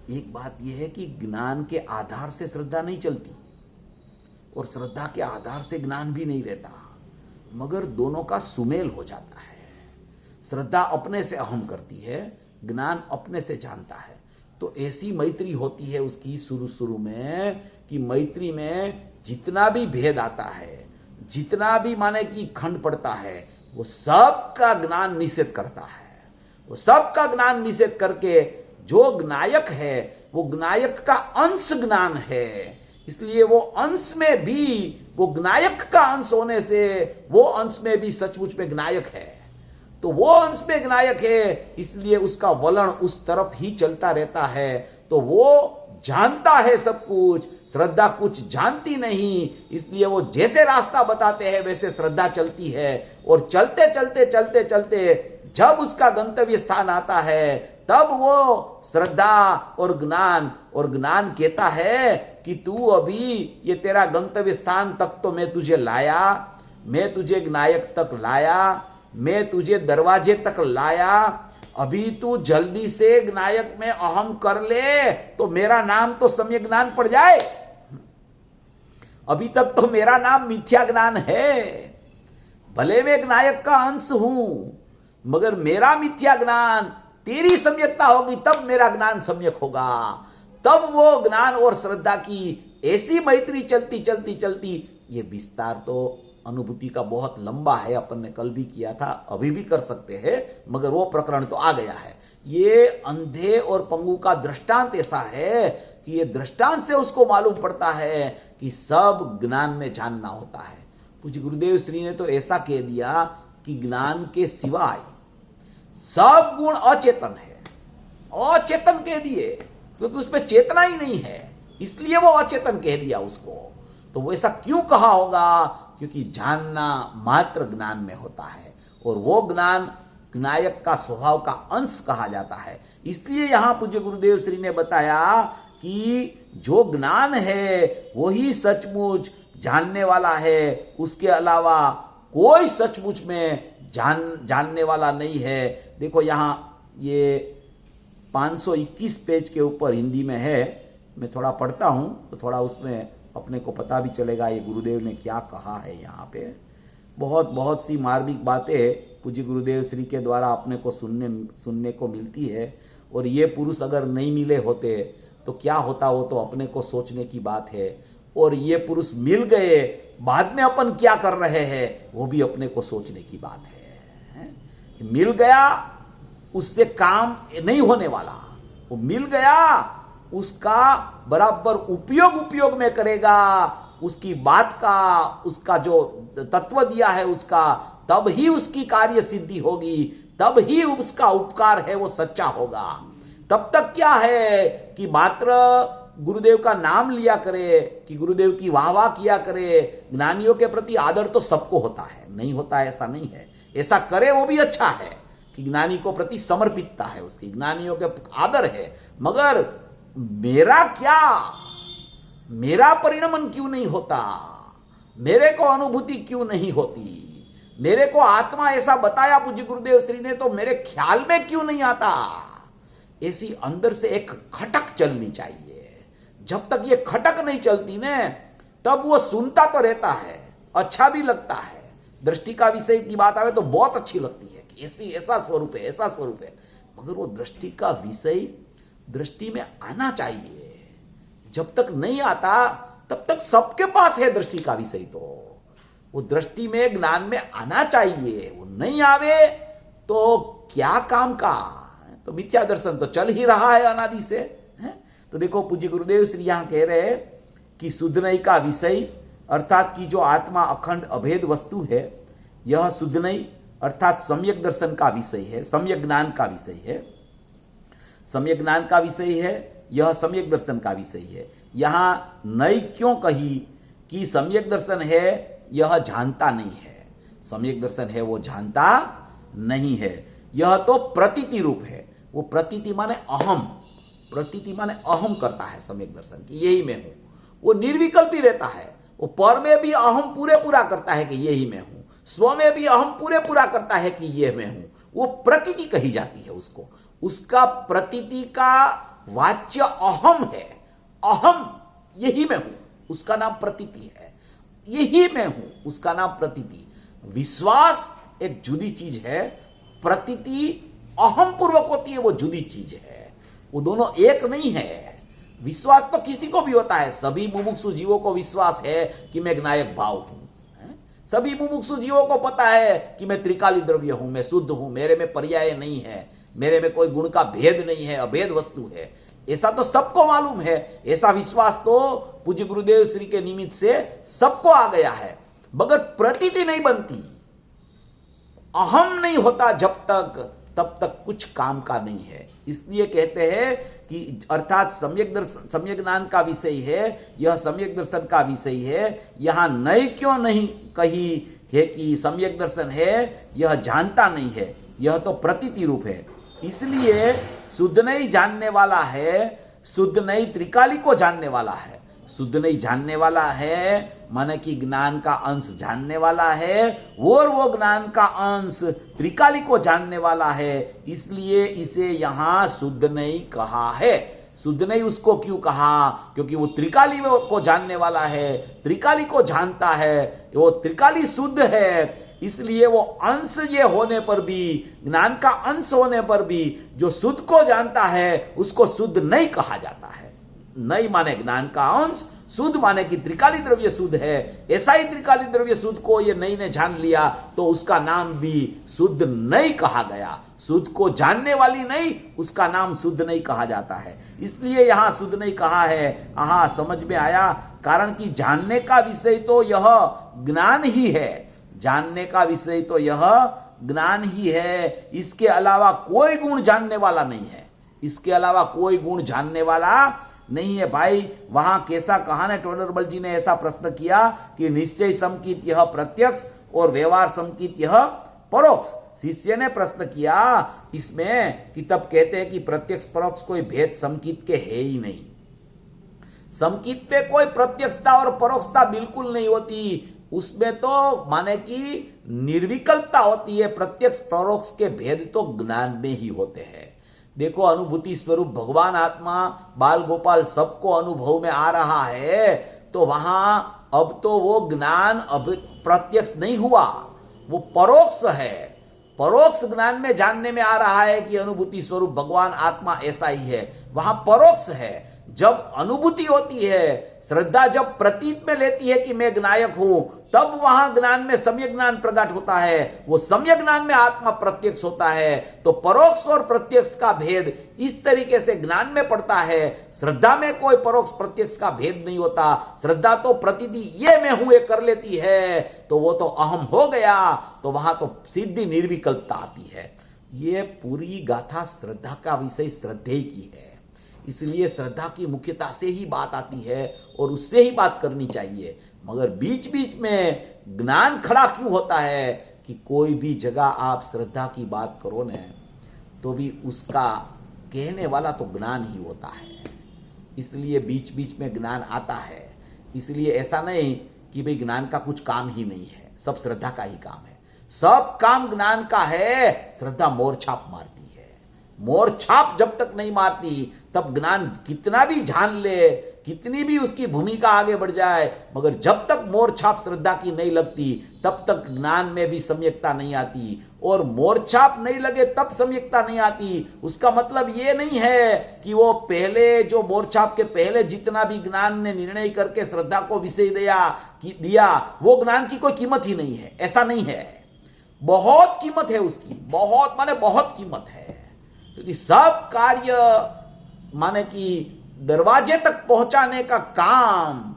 एक बात यह है कि ज्ञान के आधार से श्रद्धा नहीं चलती और श्रद्धा के आधार से ज्ञान भी नहीं रहता, मगर दोनों का सुमेल हो जाता है। श्रद्धा अपने से अहम करती है, ज्ञान अपने से जानता है। तो ऐसी मैत्री होती है उसकी शुरू शुरू में कि मैत्री में जितना भी भेद आता है, जितना भी माने कि खंड पड़ता है, वो सब का ज्ञान निषेध करता है। वो सब का ज्ञान निषेध करके जो ज्ञायक है वो ज्ञायक का अंश ज्ञान है। इसलिए वो अंश में भी, वो ज्ञायक का अंश होने से वो अंश में भी सचमुच में ज्ञायक है। तो वो अंश में ज्ञायक है, इसलिए उसका वलन उस तरफ ही चलता रहता है। तो वो जानता है सब कुछ, श्रद्धा कुछ जानती नहीं। इसलिए वो जैसे रास्ता बताते हैं वैसे श्रद्धा चलती है, और चलते चलते चलते चलते जब उसका गंतव्य स्थान आता है तब वो श्रद्धा और ज्ञान कहता है कि तू अभी, ये तेरा गंतव्य स्थान तक तो मैं तुझे लाया, मैं तुझे ज्ञायक तक लाया, मैं तुझे दरवाजे तक लाया, अभी तू जल्दी से ज्ञायक में अहम कर ले तो मेरा नाम तो सम्यक ज्ञान पड़ जाए। अभी तक तो मेरा नाम मिथ्या ज्ञान है। भले मैं ज्ञायक का अंश हूं, मगर मेरा मिथ्या ज्ञान, तेरी सम्यकता होगी तब मेरा ज्ञान सम्यक होगा। तब वो ज्ञान और श्रद्धा की ऐसी मैत्री चलती चलती चलती, ये विस्तार तो अनुभूति का बहुत लंबा है, अपन ने कल भी किया था, अभी भी कर सकते हैं, मगर वो प्रकरण तो आ गया है। ये अंधे और पंगु का दृष्टांत ऐसा है कि ये दृष्टांत से उसको मालूम पड़ता है कि सब ज्ञान में जानना होता है। पूज्य गुरुदेव श्री ने तो ऐसा कह दिया कि ज्ञान के सिवाय सब गुण अचेतन है। अचेतन कह दिए क्योंकि उसमें चेतना ही नहीं है, इसलिए वो अचेतन कह दिया उसको। तो वो ऐसा क्यों कहा होगा? क्योंकि जानना मात्र ज्ञान में होता है, और वो ज्ञान ज्ञायक का स्वभाव का अंश कहा जाता है। इसलिए यहां पूज्य गुरुदेव श्री ने बताया कि जो ज्ञान है वही सचमुच जानने वाला है, उसके अलावा कोई सचमुच में जानने वाला नहीं है। देखो यहां ये 521 पेज के ऊपर हिंदी में है, मैं थोड़ा पढ़ता हूं तो थोड़ा उसमें अपने को पता भी चलेगा ये गुरुदेव ने क्या कहा है। यहाँ पे बहुत सी मार्मिक बातें पूज्य गुरुदेव श्री के द्वारा अपने को सुनने को मिलती है। और ये पुरुष अगर नहीं मिले होते तो क्या होता, वो तो अपने को सोचने की बात है। और ये पुरुष मिल गए, बाद में अपन क्या कर रहे हैं वो भी अपने को सोचने की बात है। मिल गया उससे काम नहीं होने वाला, वो मिल गया उसका बराबर उपयोग में करेगा, उसकी बात का, उसका जो तत्व दिया है उसका, तब ही उसकी कार्य सिद्धि होगी, तब ही उसका उपकार है वो सच्चा होगा। तब तक क्या है कि मात्र गुरुदेव का नाम लिया करे, कि गुरुदेव की वाह वाह किया करे। ज्ञानियों के प्रति आदर तो सबको होता है, नहीं होता है ऐसा नहीं है, ऐसा करे वो भी अच्छा है कि ज्ञानी को प्रति समर्पितता है, उसकी ज्ञानियों के आदर है। मगर मेरा क्या, मेरा परिणमन क्यों नहीं होता, मेरे को अनुभूति क्यों नहीं होती, मेरे को आत्मा ऐसा बताया पूज्य गुरुदेव श्री ने तो मेरे ख्याल में क्यों नहीं आता, ऐसी अंदर से एक खटक चलनी चाहिए। जब तक ये खटक नहीं चलती ने तब वो सुनता तो रहता है, अच्छा भी लगता है, दृष्टि का विषय की बात आवे तो बहुत अच्छी लगती है कि ऐसी ऐसा स्वरूप है, ऐसा स्वरूप है, मगर वो दृष्टि का विषय दृष्टि में आना चाहिए। जब तक नहीं आता तब तक सबके पास है दृष्टि का विषय, तो वो दृष्टि में ज्ञान में आना चाहिए। वो नहीं आवे तो क्या काम का, तो मिथ्या दर्शन तो चल ही रहा है अनादि से है? तो देखो पूज्य गुरुदेव श्री यहां कह रहे हैं कि शुद्ध नहीं का विषय अर्थात कि जो आत्मा अखंड अभेद वस्तु है, यह शुद्ध नहीं अर्थात सम्यक दर्शन का विषय है, सम्यक ज्ञान का विषय है, सम्यक ज्ञान का विषय है, यह सम्यक दर्शन का विषय है। यहां नई क्यों कही कि सम्यक दर्शन है यह जानता नहीं है, सम्यक दर्शन है वो जानता नहीं है, यह तो प्रतीति रूप है। वो प्रतीति माने अहम, प्रतीति माने अहम करता है सम्यक दर्शन की, यही मैं हूं। वो निर्विकल्प ही रहता है, वो पर में भी अहम पूरे पूरा करता है कि यही मैं हूं, स्व में भी अहम पूरे पूरा करता है कि यह मैं हूं। वो प्रतीति कही जाती है उसको, उसका प्रतीति का वाच्य अहम है, अहम यही मैं हूं, उसका नाम प्रतीति है, यही मैं हूं, उसका नाम प्रतीति। विश्वास एक जुदी चीज है, प्रतीति अहम पूर्वक होती है, वो जुदी चीज है, वो दोनों एक नहीं है। विश्वास तो किसी को भी होता है, सभी मुमुक्षु जीवों को विश्वास है कि मैं ज्ञायक भाव हूं, सभी मुमुक्षु जीवों को पता है कि मैं त्रिकाली द्रव्य हूं, मैं शुद्ध हूं, मेरे में पर्याय नहीं है, मेरे में कोई गुण का भेद नहीं है, अभेद वस्तु है, ऐसा तो सबको मालूम है। ऐसा विश्वास तो पूज्य गुरुदेव श्री के निमित्त से सबको आ गया है, मगर प्रतीति नहीं बनती, अहम नहीं होता जब तक, तब तक कुछ काम का नहीं है। इसलिए कहते हैं कि अर्थात सम्यक ज्ञान का विषय है, यह सम्यक दर्शन का विषय है। यहां नई क्यों नहीं कही है कि सम्यक दर्शन है यह जानता नहीं है, यह तो प्रतीति रूप है। इसलिए शुद्ध नहीं जानने वाला है, शुद्ध नहीं त्रिकाली को जानने वाला है, शुद्ध नहीं जानने वाला है माने कि ज्ञान का अंश जानने वाला है, और वो ज्ञान का अंश त्रिकाली को जानने वाला है, इसलिए इसे यहां शुद्ध नहीं कहा है। शुद्ध नहीं उसको क्यों कहा, क्योंकि वो त्रिकाली को जानने वाला है, त्रिकाली को जानता है, वो त्रिकाली शुद्ध है, इसलिए वो अंश ये होने पर भी, ज्ञान का अंश होने पर भी जो शुद्ध को जानता है उसको शुद्ध नहीं कहा जाता है। नहीं माने ज्ञान का अंश, शुद्ध माने कि त्रिकाली द्रव्य शुद्ध है, ऐसा ही त्रिकाली द्रव्य शुद्ध को ये नई ने जान लिया तो उसका नाम भी शुद्ध नहीं कहा गया। शुद्ध को जानने वाली नहीं, उसका नाम शुद्ध नहीं कहा जाता है, इसलिए यहां शुद्ध नहीं कहा है। हाँ समझ में आया, कारण कि जानने का विषय तो यह ज्ञान ही है, जानने का विषय तो यह ज्ञान ही है, इसके अलावा कोई गुण जानने वाला नहीं है, इसके अलावा कोई गुण जानने वाला नहीं है। भाई वहां कैसा कहा ने टोडरमल जी ने ऐसा प्रश्न किया कि निश्चय समकित यह प्रत्यक्ष और व्यवहार समकित यह परोक्ष। शिष्य ने प्रश्न किया इसमें कि तब कहते हैं कि प्रत्यक्ष परोक्ष कोई भेद समकित के है ही नहीं, समकित पे कोई प्रत्यक्षता और परोक्षता बिल्कुल नहीं होती, उसमें तो माने कि निर्विकल्पता होती है। प्रत्यक्ष परोक्ष के भेद तो ज्ञान में ही होते हैं। देखो अनुभूति स्वरूप भगवान आत्मा बाल गोपाल सबको अनुभव में आ रहा है, तो वहां अब तो वो ज्ञान अब प्रत्यक्ष नहीं हुआ, वो परोक्ष है। परोक्ष ज्ञान में जानने में आ रहा है कि अनुभूति स्वरूप भगवान आत्मा ऐसा ही है, वहां परोक्ष है। जब अनुभूति होती है, श्रद्धा जब प्रतीत में लेती है कि मैं ज्ञायक हूं, तब वहां ज्ञान में सम्यक ज्ञान प्रकट होता है, वो सम्यक ज्ञान में आत्मा प्रत्यक्ष होता है। तो परोक्ष और प्रत्यक्ष का भेद इस तरीके से ज्ञान में पड़ता है, श्रद्धा में कोई परोक्ष प्रत्यक्ष का भेद नहीं होता। श्रद्धा तो प्रतीति ये मैं हूं ये कर लेती है, तो वो तो अहम हो गया, तो वहां तो सिद्धि निर्विकल्पता आती है। ये पूरी गाथा श्रद्धा का विषय श्रद्धेय की है, इसलिए श्रद्धा की मुख्यता से ही बात आती है और उससे ही बात करनी चाहिए। मगर बीच बीच में ज्ञान खड़ा क्यों होता है कि कोई भी जगह आप श्रद्धा की बात करो न तो भी उसका कहने वाला तो ज्ञान ही होता है, इसलिए बीच बीच में ज्ञान आता है। इसलिए ऐसा नहीं कि भाई ज्ञान का कुछ काम ही नहीं है, सब श्रद्धा का ही काम है। सब काम ज्ञान का है, श्रद्धा मोरछाप मारती है। मोरछाप जब तक नहीं मारती तब ज्ञान कितना भी जान ले, कितनी भी उसकी भूमिका आगे बढ़ जाए, मगर जब तक मोरछाप श्रद्धा की नहीं लगती तब तक ज्ञान में भी सम्यकता नहीं आती। और मोरछाप नहीं लगे तब सम्यकता नहीं आती, उसका मतलब ये नहीं है कि वो पहले जो मोरछाप के पहले जितना भी ज्ञान ने निर्णय करके श्रद्धा को विषय दिया वो ज्ञान की कोई कीमत ही नहीं है, ऐसा नहीं है। बहुत कीमत है उसकी, बहुत माने बहुत कीमत है, क्योंकि सब कार्य माने कि दरवाजे तक पहुंचाने का काम,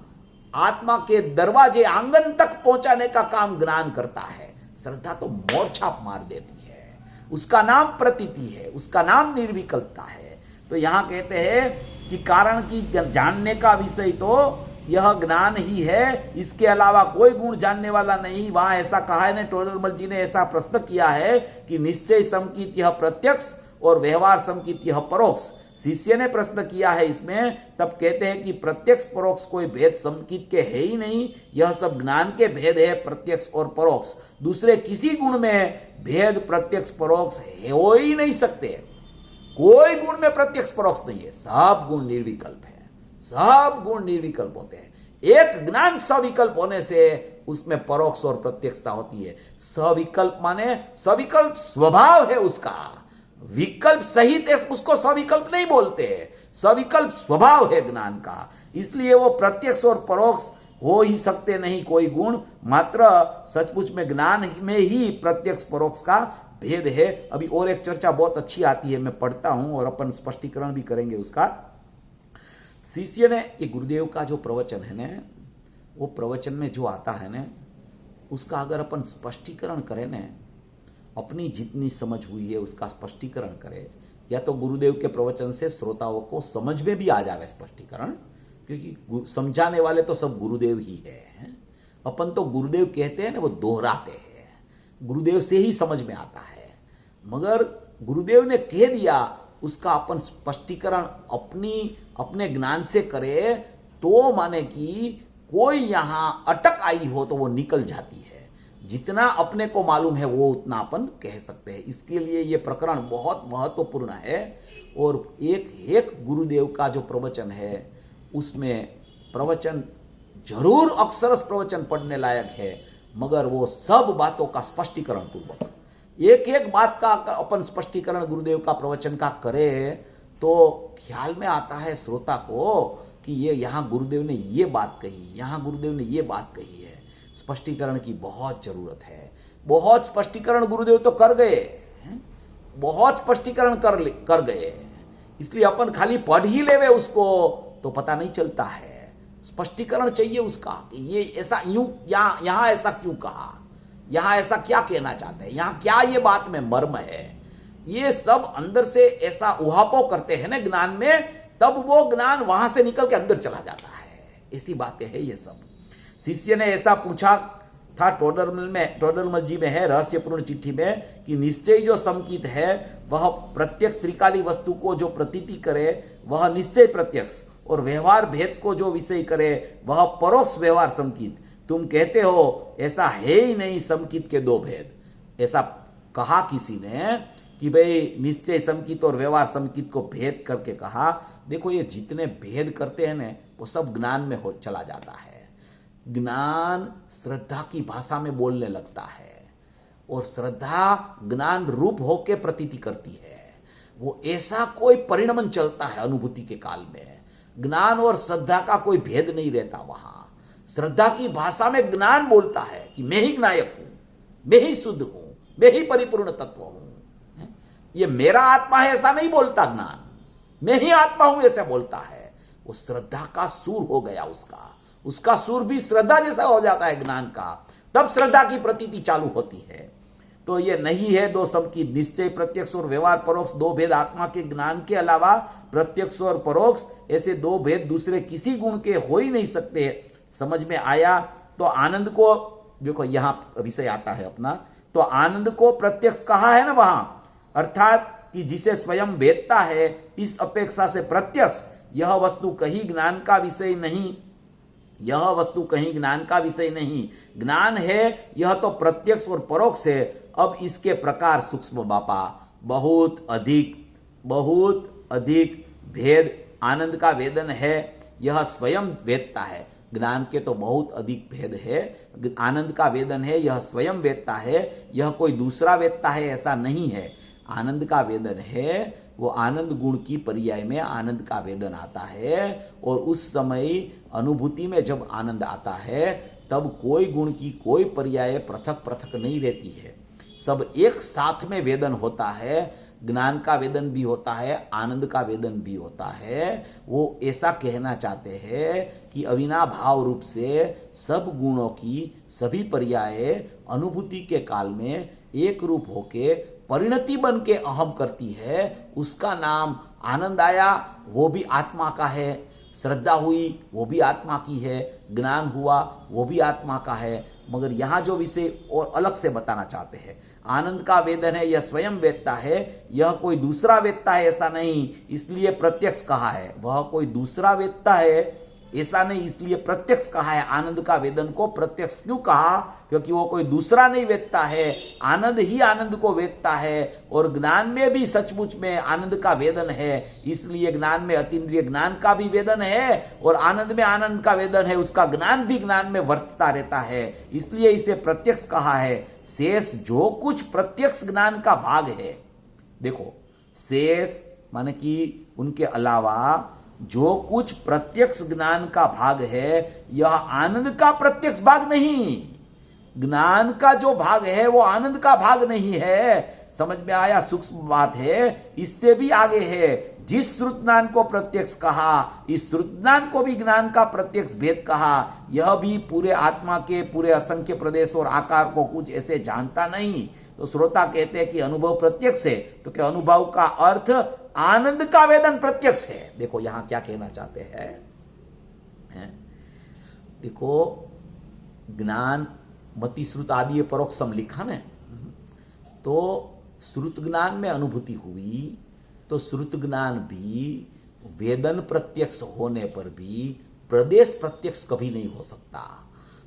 आत्मा के दरवाजे आंगन तक पहुंचाने का काम ज्ञान करता है। श्रद्धा तो मोरछाप मार देती है, उसका नाम प्रतीति है, उसका नाम निर्विकल्पता है। तो यहां कहते हैं कि कारण की जानने का विषय तो यह ज्ञान ही है, इसके अलावा कोई गुण जानने वाला नहीं। वहां ऐसा कहा है ना, टोडरमल जी ने ऐसा प्रश्न किया है कि निश्चय समकित यह प्रत्यक्ष और व्यवहार समकित यह परोक्ष। शिष्य ने प्रश्न किया है इसमें, तब कहते हैं कि प्रत्यक्ष परोक्ष कोई भेद समकित के है ही नहीं, यह सब ज्ञान के भेद है, प्रत्यक्ष और परोक्ष। दूसरे किसी गुण में भेद प्रत्यक्ष परोक्ष हो ही नहीं सकते, कोई गुण में प्रत्यक्ष परोक्ष नहीं है, सब गुण निर्विकल्प है, सब गुण निर्विकल्प होते हैं। एक ज्ञान सविकल्प होने से उसमें परोक्ष और प्रत्यक्षता होती है। सविकल्प माने सविकल्प स्वभाव है उसका, विकल्प सहित उसको सविकल्प नहीं बोलते, सविकल्प स्वभाव है ज्ञान का, इसलिए वो प्रत्यक्ष और परोक्ष हो ही सकते नहीं कोई गुण। मात्र सचमुच में ज्ञान में ही प्रत्यक्ष परोक्ष का भेद है। अभी और एक चर्चा बहुत अच्छी आती है, मैं पढ़ता हूं और अपन स्पष्टीकरण भी करेंगे उसका। शिष्य ने, ये गुरुदेव का जो प्रवचन है ना, वो प्रवचन में जो आता है ना, उसका अगर अपन स्पष्टीकरण करें ना, अपनी जितनी समझ हुई है उसका स्पष्टीकरण करें, या तो गुरुदेव के प्रवचन से श्रोताओं को समझ में भी आ जावे स्पष्टीकरण, क्योंकि समझाने वाले तो सब गुरुदेव ही है। अपन तो गुरुदेव कहते हैं ना, वो दोहराते हैं, गुरुदेव से ही समझ में आता है। मगर गुरुदेव ने कह दिया, उसका अपन स्पष्टीकरण अपने ज्ञान से करे तो माने कि कोई यहां अटक आई हो तो वो निकल जाती है। जितना अपने को मालूम है वो उतना अपन कह सकते हैं। इसके लिए ये प्रकरण बहुत महत्वपूर्ण है। और एक गुरुदेव का जो प्रवचन है उसमें प्रवचन जरूर अक्षरश प्रवचन पढ़ने लायक है, मगर वो सब बातों का स्पष्टीकरण पूर्वक, एक एक बात का अपन स्पष्टीकरण गुरुदेव का प्रवचन का करे तो ख्याल में आता है श्रोता को कि ये यहां गुरुदेव ने ये बात कही, यहां गुरुदेव ने ये बात कही है। स्पष्टीकरण की बहुत जरूरत है। बहुत स्पष्टीकरण गुरुदेव तो कर गए, बहुत स्पष्टीकरण कर गए, इसलिए अपन खाली पढ़ ही लेवे उसको तो पता नहीं चलता है। स्पष्टीकरण चाहिए उसका कि ये ऐसा यूं, यहां ऐसा क्यों कहा, यहां ऐसा क्या कहना चाहते हैं, यहां क्या ये बात में मर्म है। ये सब अंदर से ऐसा उहापोह करते हैं ना ज्ञान में, तब वो ज्ञान वहां से निकल के अंदर चला जाता है। ऐसी बातें हैं ये सब। शिष्य ने ऐसा पूछा था, टोडरमल जी में है रहस्यपूर्ण चिट्ठी में, कि निश्चय जो समकित है वह प्रत्यक्ष त्रिकाली वस्तु को जो प्रतीति करे वह निश्चय प्रत्यक्ष, और व्यवहार भेद को जो विषय करे वह परोक्ष व्यवहार समकित। तुम कहते हो ऐसा है ही नहीं समकित के दो भेद। ऐसा कहा किसी ने कि भाई निश्चय समकित और व्यवहार समकित को भेद करके कहा। देखो ये जितने भेद करते हैं ना वो सब ज्ञान में हो चला जाता है। ज्ञान श्रद्धा की भाषा में बोलने लगता है और श्रद्धा ज्ञान रूप होके प्रतीति करती है। वो ऐसा कोई परिणमन चलता है अनुभूति के काल में, ज्ञान और श्रद्धा का कोई भेद नहीं रहता वहां। श्रद्धा की भाषा में ज्ञान बोलता है कि मैं ही ज्ञायक हूं, मैं ही शुद्ध हूं, मैं ही परिपूर्ण तत्व हूं। ये मेरा आत्मा है ऐसा नहीं बोलता ज्ञान, मैं ही आत्मा हूं ऐसा बोलता है। वो श्रद्धा का सूर हो गया उसका सूर भी श्रद्धा जैसा हो जाता है ज्ञान का, तब श्रद्धा की प्रतीति चालू होती है। तो ये नहीं है दो सम की। निश्चय प्रत्यक्ष और व्यवहार परोक्ष दो भेद आत्मा के ज्ञान के अलावा प्रत्यक्ष और परोक्ष ऐसे दो भेद दूसरे किसी गुण के हो ही नहीं सकते। समझ में आया? तो आनंद को देखो, यहां विषय आता है अपना, तो आनंद को प्रत्यक्ष कहा है ना वहां, अर्थात कि जिसे स्वयं वेदता है इस अपेक्षा से प्रत्यक्ष। यह वस्तु कहीं ज्ञान का विषय नहीं, यह वस्तु कहीं ज्ञान का विषय नहीं, ज्ञान है यह तो प्रत्यक्ष और परोक्ष है। अब इसके प्रकार सूक्ष्म बापा, बहुत अधिक भेद आनंद का वेदन है, यह स्वयं वेदता है। ज्ञान के तो बहुत अधिक भेद है, आनंद का वेदन है यह स्वयं वेदता है, यह कोई दूसरा वेदता है ऐसा नहीं है। आनंद का वेदन है वो आनंद गुण की पर्याय में आनंद का वेदन आता है, और उस समय अनुभूति में जब आनंद आता है तब कोई गुण की कोई पर्याय पृथक पृथक नहीं रहती है, सब एक साथ में वेदन होता है। ज्ञान का वेदन भी होता है, आनंद का वेदन भी होता है। वो ऐसा कहना चाहते हैं कि अविनाभाव रूप से सब गुणों की सभी पर्याय अनुभूति के काल में एक रूप होके परिणति बन के अहम करती है, उसका नाम आनंद आया वो भी आत्मा का है, श्रद्धा हुई वो भी आत्मा की है, ज्ञान हुआ वो भी आत्मा का है। मगर यहां जो विषय और अलग से बताना चाहते हैं, आनंद का वेदन है यह स्वयं वेदता है, यह कोई दूसरा वेदता है ऐसा नहीं, इसलिए प्रत्यक्ष कहा है। वह कोई दूसरा वेदता है ऐसा नहीं, इसलिए प्रत्यक्ष कहा है। आनंद का वेदन को प्रत्यक्ष क्यों कहा? क्योंकि वो कोई दूसरा नहीं वेदता है, आनंद ही आनंद को वेदता है। और ज्ञान में भी सचमुच में आनंद का वेदन है, इसलिए ज्ञान में अतीन्द्रिय ज्ञान का भी वेदन है, और आनंद में आनंद का वेदन है, उसका ज्ञान भी ज्ञान में वर्तता रहता है, इसलिए इसे प्रत्यक्ष कहा है। शेष जो कुछ प्रत्यक्ष ज्ञान का भाग है, देखो शेष माने कि उनके अलावा जो कुछ प्रत्यक्ष ज्ञान का भाग है यह आनंद का प्रत्यक्ष भाग नहीं, ज्ञान का जो भाग है वो आनंद का भाग नहीं है। समझ में आया? सूक्ष्म बात है। इससे भी आगे है, जिस श्रुत ज्ञान को प्रत्यक्ष कहा, इस श्रुत ज्ञान को भी ज्ञान का प्रत्यक्ष भेद कहा। यह भी पूरे आत्मा के पूरे असंख्य प्रदेश और आकार को कुछ ऐसे जानता नहीं। तो श्रोता कहते हैं कि अनुभव प्रत्यक्ष है, तो क्या अनुभव का अर्थ आनंद का वेदन प्रत्यक्ष है? देखो यहां क्या कहना चाहते हैं, देखो ज्ञान मति श्रुत आदि परोक्षम लिखा ना, तो श्रुत ज्ञान में अनुभूति हुई, तो श्रुत ज्ञान भी वेदन प्रत्यक्ष होने पर भी प्रदेश प्रत्यक्ष कभी नहीं हो सकता।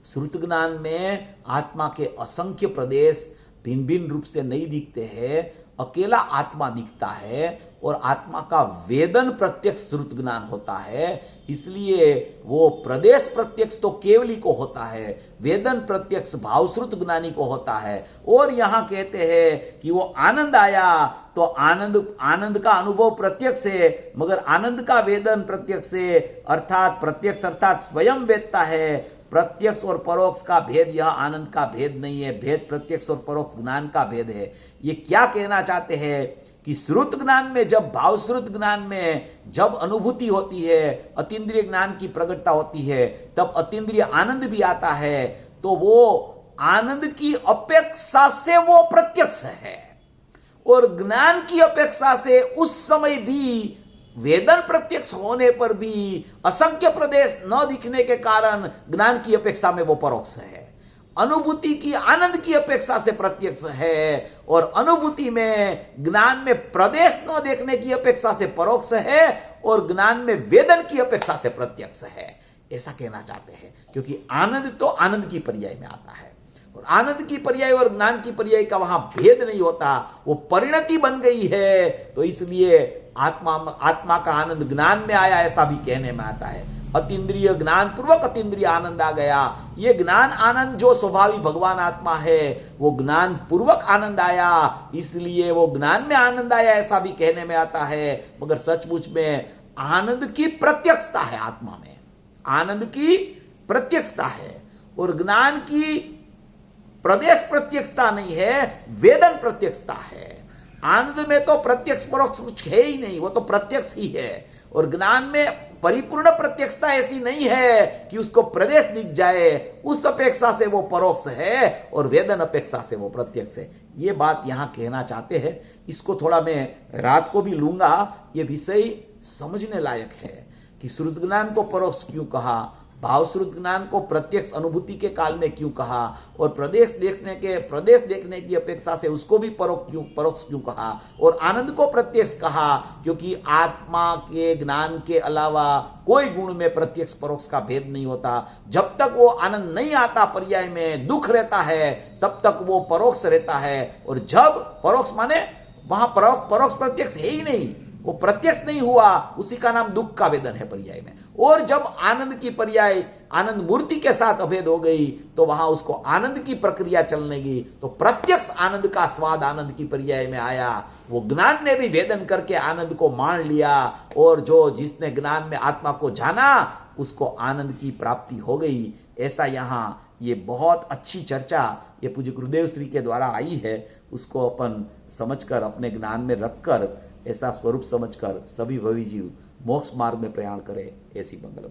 श्रुत ज्ञान में आत्मा के असंख्य प्रदेश भिन्न भिन्न रूप से नहीं दिखते हैं, अकेला आत्मा दिखता है, और आत्मा का वेदन प्रत्यक्ष श्रुत ज्ञान होता है। इसलिए वो प्रदेश प्रत्यक्ष तो केवली को होता है, वेदन प्रत्यक्ष भावश्रुत ज्ञानी को होता है। और यहां कहते हैं कि वो आनंद आया, तो आनंद का अनुभव प्रत्यक्ष है, मगर आनंद का वेदन प्रत्यक्ष है, अर्थात प्रत्यक्ष अर्थात स्वयं वेदता है। प्रत्यक्ष और परोक्ष का भेद यह आनंद का भेद नहीं है, भेद प्रत्यक्ष और परोक्ष ज्ञान का भेद है। ये क्या कहना चाहते हैं कि श्रुत ज्ञान में, जब भावश्रुत ज्ञान में जब अनुभूति होती है, अतीन्द्रिय ज्ञान की प्रकटता होती है, तब अतीन्द्रिय आनंद भी आता है, तो वो आनंद की अपेक्षा से वो प्रत्यक्ष है, और ज्ञान की अपेक्षा से उस समय भी वेदन प्रत्यक्ष होने पर भी असंख्य प्रदेश न दिखने के कारण ज्ञान की अपेक्षा में वो परोक्ष है। अनुभूति की आनंद की अपेक्षा से प्रत्यक्ष है, और अनुभूति में ज्ञान में प्रदेश न देखने की अपेक्षा से परोक्ष है, और ज्ञान में वेदन की अपेक्षा से प्रत्यक्ष है। ऐसा कहना चाहते हैं, क्योंकि आनंद तो आनंद की पर्याय में आता है, और आनंद की पर्याय और ज्ञान की पर्याय का वहां भेद नहीं होता, वो परिणति बन गई है। तो इसलिए आत्मा का आनंद ज्ञान में आया, ऐसा भी कहने में आता है। अतीन्द्रिय ज्ञान पूर्वक अतीन्द्रिय आनंद आ गया, ये ज्ञान आनंद जो स्वाभाविक भगवान आत्मा है वो ज्ञान पूर्वक आनंद आया, इसलिए वो ज्ञान में आनंद आया, ऐसा भी कहने में आता है। मगर सचमुच में आनंद की प्रत्यक्षता है, आत्मा में आनंद की प्रत्यक्षता है, और ज्ञान की प्रदेश प्रत्यक्षता नहीं है, वेदन प्रत्यक्षता है। आनंद में तो प्रत्यक्ष परोक्ष कुछ है ही नहीं, वो तो प्रत्यक्ष ही है। और ज्ञान में परिपूर्ण प्रत्यक्षता ऐसी नहीं है कि उसको प्रदेश दिख जाए, उस अपेक्षा से वो परोक्ष है और वेदन अपेक्षा से वो प्रत्यक्ष है। ये बात यहां कहना चाहते हैं। इसको थोड़ा मैं रात को भी लूंगा। ये विषय समझने लायक है कि श्रुत ज्ञान को परोक्ष क्यों कहा, भाव श्रुत ज्ञान को प्रत्यक्ष अनुभूति के काल में क्यों कहा, और प्रदेश देखने की अपेक्षा से उसको भी परोक्ष क्यों कहा, और आनंद को प्रत्यक्ष कहा क्योंकि आत्मा के ज्ञान के अलावा कोई गुण में प्रत्यक्ष परोक्ष का भेद नहीं होता। जब तक वो आनंद नहीं आता, पर्याय में दुख रहता है, तब तक वो परोक्ष रहता है। और जब परोक्ष माने वहां परोक्ष प्रत्यक्ष है ही नहीं, वो प्रत्यक्ष नहीं हुआ, उसी का नाम दुख का वेदन है पर्याय में। और जब आनंद की पर्याय आनंद मूर्ति के साथ अभेद हो गई, तो वहां उसको आनंद की प्रक्रिया चलने लगी, तो प्रत्यक्ष आनंद का स्वाद आनंद की पर्याय में आया। वो ज्ञान ने भी वेदन करके आनंद को मान लिया, और जिसने ज्ञान में आत्मा को जाना, उसको आनंद की प्राप्ति हो गई। ऐसा यहाँ ये बहुत अच्छी चर्चा ये पूज्य गुरुदेव श्री के द्वारा आई है, उसको अपन समझकर अपने ज्ञान में रखकर ऐसा स्वरूप समझकर सभी भवी जीव मोक्ष मार्ग में प्रयाण करें, ऐसी मंगल